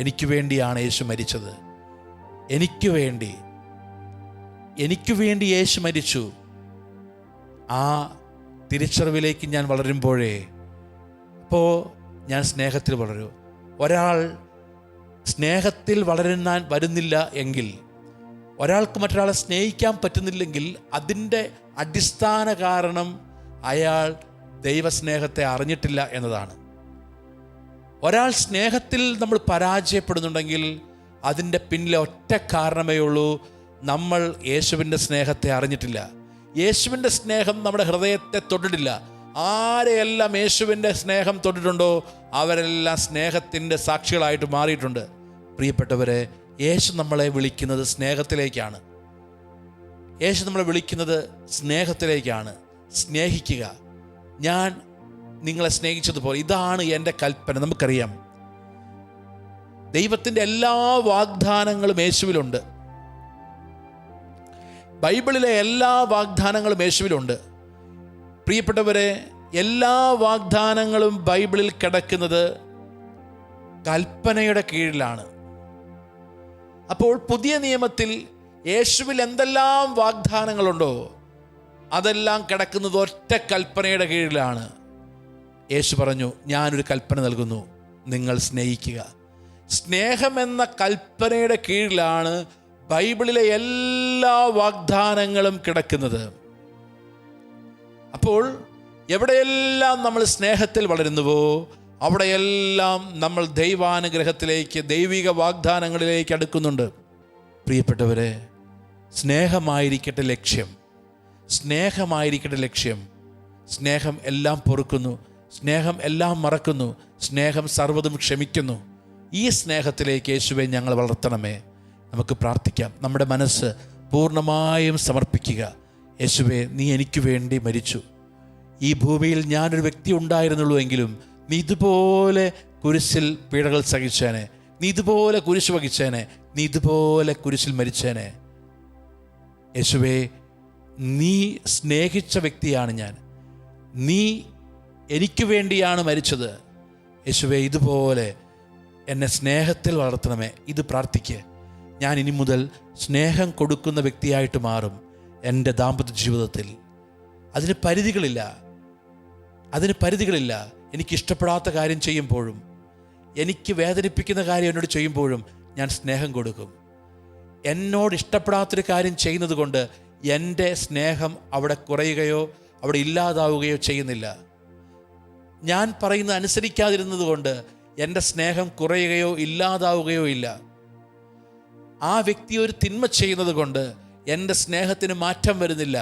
എനിക്ക് വേണ്ടിയാണ് യേശു മരിച്ചത്. എനിക്ക് വേണ്ടി യേശു മരിച്ചു. ആ തിരിച്ചറിവിലേക്ക് ഞാൻ വളരുമ്പോഴേ അപ്പോൾ ഞാൻ സ്നേഹത്തിൽ വളരൂ. ഒരാൾ സ്നേഹത്തിൽ വരുന്നില്ല എങ്കിൽ, ഒരാൾക്ക് മറ്റൊരാളെ സ്നേഹിക്കാൻ പറ്റുന്നില്ലെങ്കിൽ അതിൻ്റെ അടിസ്ഥാന കാരണം അയാൾ ദൈവസ്നേഹത്തെ അറിഞ്ഞിട്ടില്ല എന്നതാണ്. ഒരാൾ സ്നേഹത്തിൽ നമ്മൾ പരാജയപ്പെടുന്നുണ്ടെങ്കിൽ അതിൻ്റെ പിന്നിലെ ഒറ്റ കാരണമേ ഉള്ളൂ, നമ്മൾ യേശുവിൻ്റെ സ്നേഹത്തെ അറിഞ്ഞിട്ടില്ല. യേശുവിൻ്റെ സ്നേഹം നമ്മുടെ ഹൃദയത്തെ തൊട്ടിട്ടില്ല. ആരെയെല്ലാം യേശുവിൻ്റെ സ്നേഹം തൊട്ടിട്ടുണ്ടോ അവരെല്ലാം സ്നേഹത്തിൻ്റെ സാക്ഷികളായിട്ട് മാറിയിട്ടുണ്ട്. പ്രിയപ്പെട്ടവരെ, യേശു നമ്മളെ വിളിക്കുന്നത് സ്നേഹത്തിലേക്കാണ്. യേശു നമ്മളെ വിളിക്കുന്നത് സ്നേഹത്തിലേക്കാണ്. സ്നേഹിക്കുക. ഞാൻ നിങ്ങളെ സ്നേഹിച്ചതുപോലെ, ഇതാണ് എൻ്റെ കൽപ്പന. നമുക്കറിയാം, ദൈവത്തിൻ്റെ എല്ലാ വാഗ്ദാനങ്ങളും യേശുവിലുണ്ട്. ബൈബിളിലെ എല്ലാ വാഗ്ദാനങ്ങളും യേശുവിലുണ്ട്. പ്രിയപ്പെട്ടവരെ, എല്ലാ വാഗ്ദാനങ്ങളും ബൈബിളിൽ കിടക്കുന്നത് കൽപ്പനയുടെ കീഴിലാണ്. അപ്പോൾ പുതിയ നിയമത്തിൽ യേശുവിൽ എന്തെല്ലാം വാഗ്ദാനങ്ങളുണ്ടോ അതെല്ലാം കിടക്കുന്നത് ഒറ്റ കൽപ്പനയുടെ കീഴിലാണ്. യേശു പറഞ്ഞു, ഞാനൊരു കൽപ്പന നൽകുന്നു, നിങ്ങൾ സ്നേഹിക്കുക. സ്നേഹമെന്ന കൽപ്പനയുടെ കീഴിലാണ് ബൈബിളിലെ എല്ലാ വാഗ്ദാനങ്ങളും കിടക്കുന്നത്. അപ്പോൾ എവിടെയെല്ലാം നമ്മൾ സ്നേഹത്തിൽ വളരുന്നുവോ അവിടെയെല്ലാം നമ്മൾ ദൈവാനുഗ്രഹത്തിലേക്ക്, ദൈവിക വാഗ്ദാനങ്ങളിലേക്ക് അടുക്കുന്നുണ്ട്. പ്രിയപ്പെട്ടവരെ, സ്നേഹമായിരിക്കട്ടെ ലക്ഷ്യം. സ്നേഹമായിരിക്കട്ടെ ലക്ഷ്യം. സ്നേഹം എല്ലാം പൊറുക്കുന്നു, സ്നേഹം എല്ലാം മറക്കുന്നു, സ്നേഹം സർവ്വതും ക്ഷമിക്കുന്നു. ഈ സ്നേഹത്തിലേക്ക് യേശുവെ ഞങ്ങൾ വളർത്തണമേ. നമുക്ക് പ്രാർത്ഥിക്കാം. നമ്മുടെ മനസ്സ് പൂർണ്ണമായും സമർപ്പിക്കുക. യേശുവെ, നീ എനിക്ക് വേണ്ടി മരിച്ചു. ഈ ഭൂമിയിൽ ഞാനൊരു വ്യക്തി ഉണ്ടായിരുന്നുള്ളൂ എങ്കിലും നീ ഇതുപോലെ കുരിശിൽ പീഡകൾ സഹിച്ചേനെ, നീ ഇതുപോലെ കുരിശ് വഹിച്ചേനെ, നീ ഇതുപോലെ കുരിശിൽ മരിച്ചേനെ. യേശുവേ, നീ സ്നേഹിച്ച വ്യക്തിയാണ് ഞാൻ, നീ എനിക്ക് വേണ്ടിയാണ് മരിച്ചത്. യേശുവേ, ഇതുപോലെ എന്നെ സ്നേഹത്തിൽ വളർത്തണമേ. ഇത് പ്രാർത്ഥിക്കുക. ഞാൻ ഇനി മുതൽ സ്നേഹം കൊടുക്കുന്ന വ്യക്തിയായിട്ട് മാറും എൻ്റെ ദാമ്പത്യ ജീവിതത്തിൽ. അതിന് പരിധികളില്ല, അതിന് പരിധികളില്ല. എനിക്കിഷ്ടപ്പെടാത്ത കാര്യം ചെയ്യുമ്പോഴും, എനിക്ക് വേദനിപ്പിക്കുന്ന കാര്യം എന്നോട് ചെയ്യുമ്പോഴും ഞാൻ സ്നേഹം കൊടുക്കും. എന്നോട് ഇഷ്ടപ്പെടാത്തൊരു കാര്യം ചെയ്യുന്നത് കൊണ്ട് എൻ്റെ സ്നേഹം അവിടെ കുറയുകയോ അവിടെ ഇല്ലാതാവുകയോ ചെയ്യുന്നില്ല. ഞാൻ പറയുന്നത് അനുസരിക്കാതിരുന്നത് കൊണ്ട് എൻ്റെ സ്നേഹം കുറയുകയോ ഇല്ലാതാവുകയോ ഇല്ല. ആ വ്യക്തി ഒരു തിന്മ ചെയ്യുന്നത് കൊണ്ട് എൻ്റെ സ്നേഹത്തിന് മാറ്റം വരുന്നില്ല.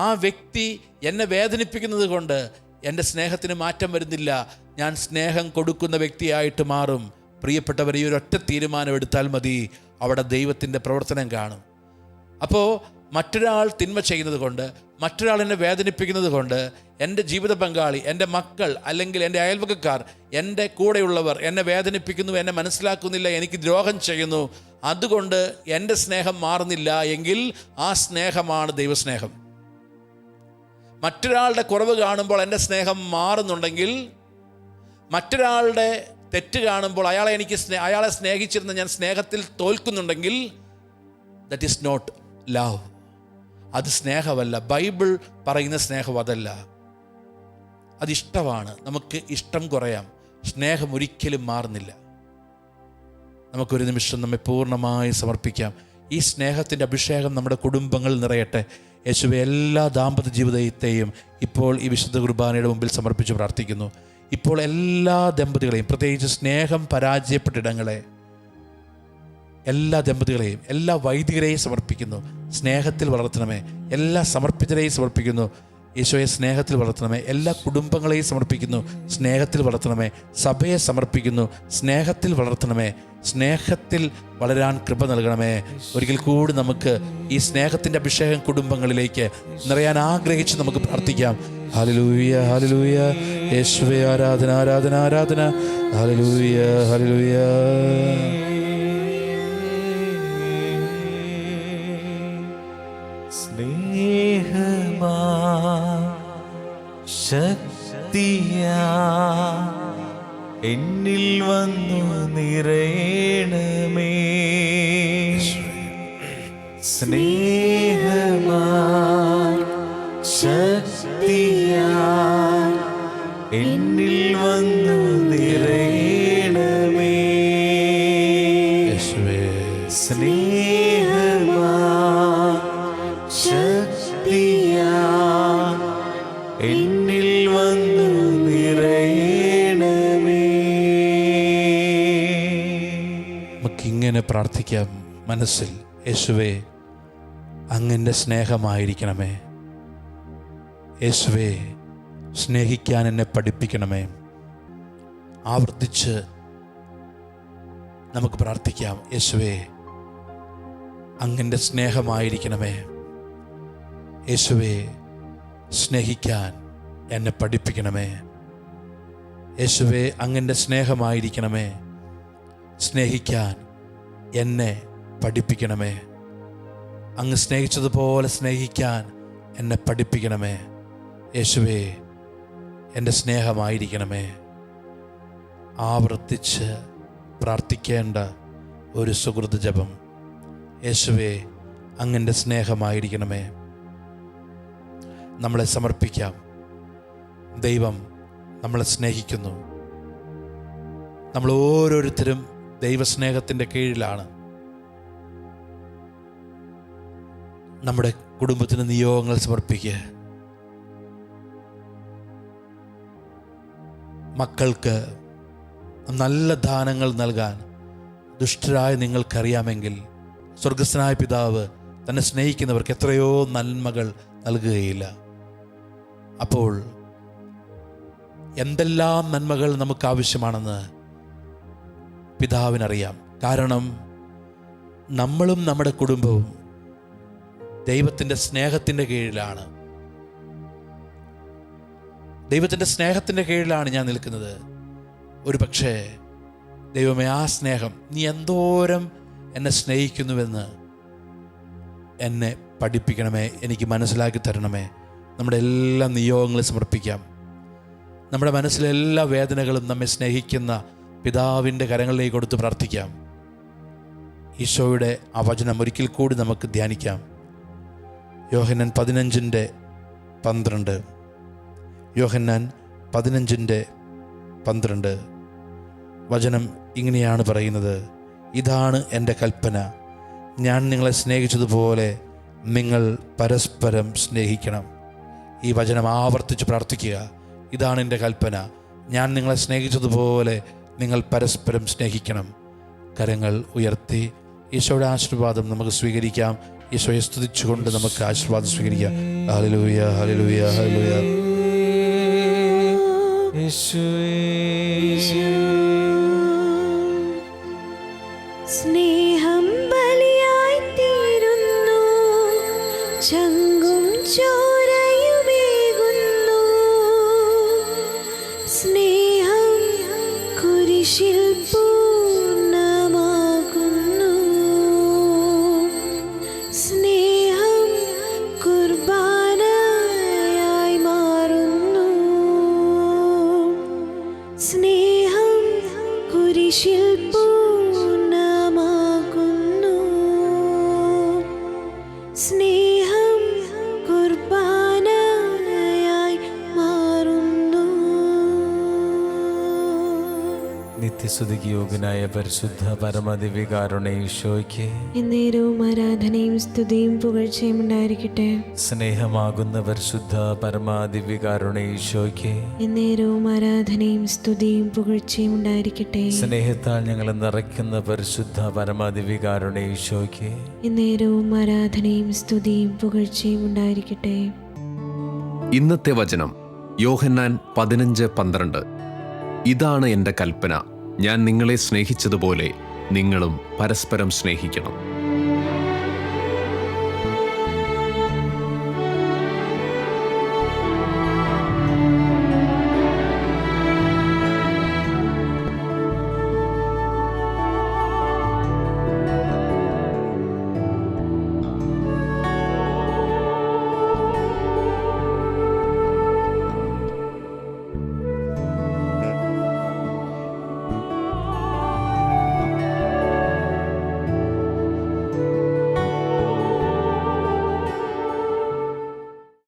ആ വ്യക്തി എന്നെ വേദനിപ്പിക്കുന്നത് കൊണ്ട് എൻ്റെ സ്നേഹത്തിന് മാറ്റം വരുന്നില്ല. ഞാൻ സ്നേഹം കൊടുക്കുന്ന വ്യക്തിയായിട്ട് മാറും. പ്രിയപ്പെട്ടവർ, ഈ ഒരു ഒറ്റ തീരുമാനം എടുത്താൽ മതി, അവിടെ ദൈവത്തിൻ്റെ പ്രവർത്തനം കാണും. അപ്പോൾ മറ്റൊരാൾ തിന്മ ചെയ്യുന്നത് കൊണ്ട്, മറ്റൊരാൾ എന്നെ വേദനിപ്പിക്കുന്നത് കൊണ്ട് എൻ്റെ ജീവിത പങ്കാളി, എൻ്റെ മക്കൾ, അല്ലെങ്കിൽ എൻ്റെ അയൽവക്കക്കാർ, എൻ്റെ കൂടെയുള്ളവർ എന്നെ വേദനിപ്പിക്കുന്നു, എന്നെ മനസ്സിലാക്കുന്നില്ല, എനിക്ക് ദ്രോഹം ചെയ്യുന്നു, അതുകൊണ്ട് എൻ്റെ സ്നേഹം മാറുന്നില്ല എങ്കിൽ ആ സ്നേഹമാണ് ദൈവസ്നേഹം. മറ്റൊരാളുടെ കുറവ് കാണുമ്പോൾ എൻ്റെ സ്നേഹം മാറുന്നുണ്ടെങ്കിൽ, മറ്റൊരാളുടെ തെറ്റ് കാണുമ്പോൾ അയാളെ സ്നേഹിച്ചിരുന്ന ഞാൻ സ്നേഹത്തിൽ തോൽക്കുന്നുണ്ടെങ്കിൽ, ദറ്റ് ഈസ് നോട്ട് ലവ്. അത് സ്നേഹമല്ല. ബൈബിൾ പറയുന്ന സ്നേഹം അതല്ല. അതിഷ്ടമാണ്. നമുക്ക് ഇഷ്ടം കുറയാം, സ്നേഹം ഒരിക്കലും മാറുന്നില്ല. നമുക്കൊരു നിമിഷം നമ്മെ പൂർണ്ണമായി സമർപ്പിക്കാം. ഈ സ്നേഹത്തിൻ്റെ അഭിഷേകം നമ്മുടെ കുടുംബങ്ങളിൽ നിറയട്ടെ. യേശുവെ, എല്ലാ ദാമ്പത്യ ജീവിതത്തെയും ഇപ്പോൾ ഈ വിശുദ്ധ കുർബാനയുടെ മുമ്പിൽ സമർപ്പിച്ച് പ്രാർത്ഥിക്കുന്നു. ഇപ്പോൾ എല്ലാ ദമ്പതികളെയും, പ്രത്യേകിച്ച് സ്നേഹം പരാജയപ്പെട്ടിടങ്ങളെ, എല്ലാ ദമ്പതികളെയും, എല്ലാ വൈദികരെയും സമർപ്പിക്കുന്നു. സ്നേഹത്തിൽ വളർത്തണമേ. എല്ലാ സമർപ്പിതരെയും സമർപ്പിക്കുന്നു. ഈശോയെ, സ്നേഹത്തിൽ വളർത്തണമേ. എല്ലാ കുടുംബങ്ങളെയും സമർപ്പിക്കുന്നു. സ്നേഹത്തിൽ വളർത്തണമേ. സഭയെ സമർപ്പിക്കുന്നു. സ്നേഹത്തിൽ വളർത്തണമേ. സ്നേഹത്തിൽ വളരാൻ കൃപ നൽകണമേ. ഒരിക്കൽ കൂടി നമുക്ക് ഈ സ്നേഹത്തിൻ്റെ അഭിഷേകം കുടുംബങ്ങളിലേക്ക് നിറയാൻ ആഗ്രഹിച്ച് നമുക്ക് പ്രാർത്ഥിക്കാം. ഹല്ലേലൂയ, ഹല്ലേലൂയ. യേശുവേ, ആരാധന, ആരാധന, ആരാധന. ഹല്ലേലൂയ, ഹല്ലേലൂയ. സ്നേഹമാ ശക്തിയാ എന്നിൽ വന്നു നിറയണമേ. സ്നേഹമാ ശക്തിയാ എന്നിൽ വന്നു നിറയണമേ. സ്നേഹമാ ശക്തിയാ എന്നിൽ വന്നു നിറയണമേ. നമുക്കിങ്ങനെ പ്രാർത്ഥിക്കാം മനസ്സിൽ. യേശുവേ, അങ്ങൻ്റെ സ്നേഹമായിരിക്കണമേ. യേശുവേ, സ്നേഹിക്കാൻ എന്നെ പഠിപ്പിക്കണമേ. ആവർത്തിച്ച് നമുക്ക് പ്രാർത്ഥിക്കാം. യേശുവേ, അങ്ങൻ്റെ സ്നേഹമായിരിക്കണമേ. യേശുവേ, സ്നേഹിക്കാൻ എന്നെ പഠിപ്പിക്കണമേ. യേശുവേ, അങ്ങൻ്റെ സ്നേഹമായിരിക്കണമേ. സ്നേഹിക്കാൻ എന്നെ പഠിപ്പിക്കണമേ. അങ്ങ് സ്നേഹിച്ചതുപോലെ സ്നേഹിക്കാൻ എന്നെ പഠിപ്പിക്കണമേ. യേശുവേ, എൻ്റെ സ്നേഹമായിരിക്കണമേ. ആവർത്തിച്ച് പ്രാർത്ഥിക്കേണ്ട ഒരു സുഹൃത്ത് ജപം. യേശുവേ, അങ്ങൻ്റെ സ്നേഹമായിരിക്കണമേ. നമ്മളെ സമർപ്പിക്കാം. ദൈവം നമ്മളെ സ്നേഹിക്കുന്നു. നമ്മൾ ഓരോരുത്തരും ദൈവസ്നേഹത്തിൻ്റെ കീഴിലാണ്. നമ്മുടെ കുടുംബത്തിന് നിയോഗങ്ങൾ സമർപ്പിക്കുക. മക്കൾക്ക് നല്ല ദാനങ്ങൾ നൽകാൻ ദുഷ്ടരായ നിങ്ങൾക്കറിയാമെങ്കിൽ സ്വർഗസ്ഥനായ പിതാവ് തന്നെ സ്നേഹിക്കുന്നവർക്ക് എത്രയോ നന്മകൾ നൽകുകയില്ല. അപ്പോൾ എന്തെല്ലാം നന്മകൾ നമുക്ക് ആവശ്യമാണെന്ന് പിതാവിനറിയാം. കാരണം നമ്മളും നമ്മുടെ കുടുംബവും ദൈവത്തിൻ്റെ സ്നേഹത്തിൻ്റെ കീഴിലാണ്. ദൈവത്തിൻ്റെ സ്നേഹത്തിൻ്റെ കീഴിലാണ് ഞാൻ നിൽക്കുന്നത്. ഒരു പക്ഷേ ദൈവമേ, ആ സ്നേഹം, നീ എന്തോരം എന്നെ സ്നേഹിക്കുന്നുവെന്ന് എന്നെ പഠിപ്പിക്കണമേ, എനിക്ക് മനസ്സിലാക്കി തരണമേ. നമ്മുടെ എല്ലാ നിയോഗങ്ങളും സമർപ്പിക്കാം. നമ്മുടെ മനസ്സിലെ എല്ലാ വേദനകളും നമ്മെ സ്നേഹിക്കുന്ന പിതാവിൻ്റെ കരങ്ങളിലേക്ക് കൊടുത്ത് പ്രാർത്ഥിക്കാം. ഈശോയുടെ ആ വചനം ഒരിക്കൽ കൂടി നമുക്ക് ധ്യാനിക്കാം. യോഹന്നാൻ 15:12. യോഹന്നാൻ 15:12 വചനം ഇങ്ങനെയാണ് പറയുന്നത്: ഇതാണ് എൻ്റെ കൽപ്പന, ഞാൻ നിങ്ങളെ സ്നേഹിച്ചതുപോലെ നിങ്ങൾ പരസ്പരം സ്നേഹിക്കണം. ഈ വചനം ആവർത്തിച്ച് പ്രാർത്ഥിക്കുക. ഇതാണ് എൻ്റെ കൽപ്പന, ഞാൻ നിങ്ങളെ സ്നേഹിച്ചതുപോലെ നിങ്ങൾ പരസ്പരം സ്നേഹിക്കണം. കരങ്ങൾ ഉയർത്തി ഈശോയുടെ ആശീർവാദം നമുക്ക് സ്വീകരിക്കാം. ഈശോയെ സ്തുതിച്ചുകൊണ്ട് നമുക്ക് ആശീർവാദം സ്വീകരിക്കാം. ഹല്ലേലൂയ, ഹല്ലേലൂയ, ഹല്ലേലൂയ. സ്നേഹം ബലിയായി തീരുന്നു, ചങ്കും ചോരയുമേകുന്നു. സ്നേഹം കുരിശിൽ പൂർണ്ണമാകുന്നു. സ്നേഹം കുർബാനയായി മാറുന്നു. സ്നേഹം കുരിശിൽ പൂർണ്ണമാകുന്നു. സ്നേഹം കുർബാനയായി മാറുന്നു. നിത്യസ്തുതിക്ക് യോഗ്യനായ പരിശുദ്ധ പരമദിവ്യകാരുണ്യ ഈശോയ്ക്ക് എന്നേരവും ആരാധനയും സ്തുതിയും പുകഴ്ചയും ഉണ്ടായിരിക്കട്ടെ. സ്നേഹമാകുന്ന പരിശുദ്ധ പരമദിവ്യകാരുണ്യ ഈശോയ്ക്ക് എന്നേരവും ആരാധനയും സ്തുതിയും പുകഴ്ചയും ഉണ്ടായിരിക്കട്ടെ. സ്നേഹത്താൽ ഞങ്ങളെ നിറയ്ക്കുന്ന പരിശുദ്ധ പരമദിവ്യകാരുണ്യ ഈശോയ്ക്ക് എന്നേരവും ആരാധനയും സ്തുതിയും പുകഴ്ചയും ഉണ്ടായിരിക്കട്ടെ. ഇന്നത്തെ വചനം യോഹന്നാൻ 15:12. ഇതാണ് എൻ്റെ കൽപ്പന, ഞാൻ നിങ്ങളെ സ്നേഹിച്ചതുപോലെ നിങ്ങളും പരസ്പരം സ്നേഹിക്കണം.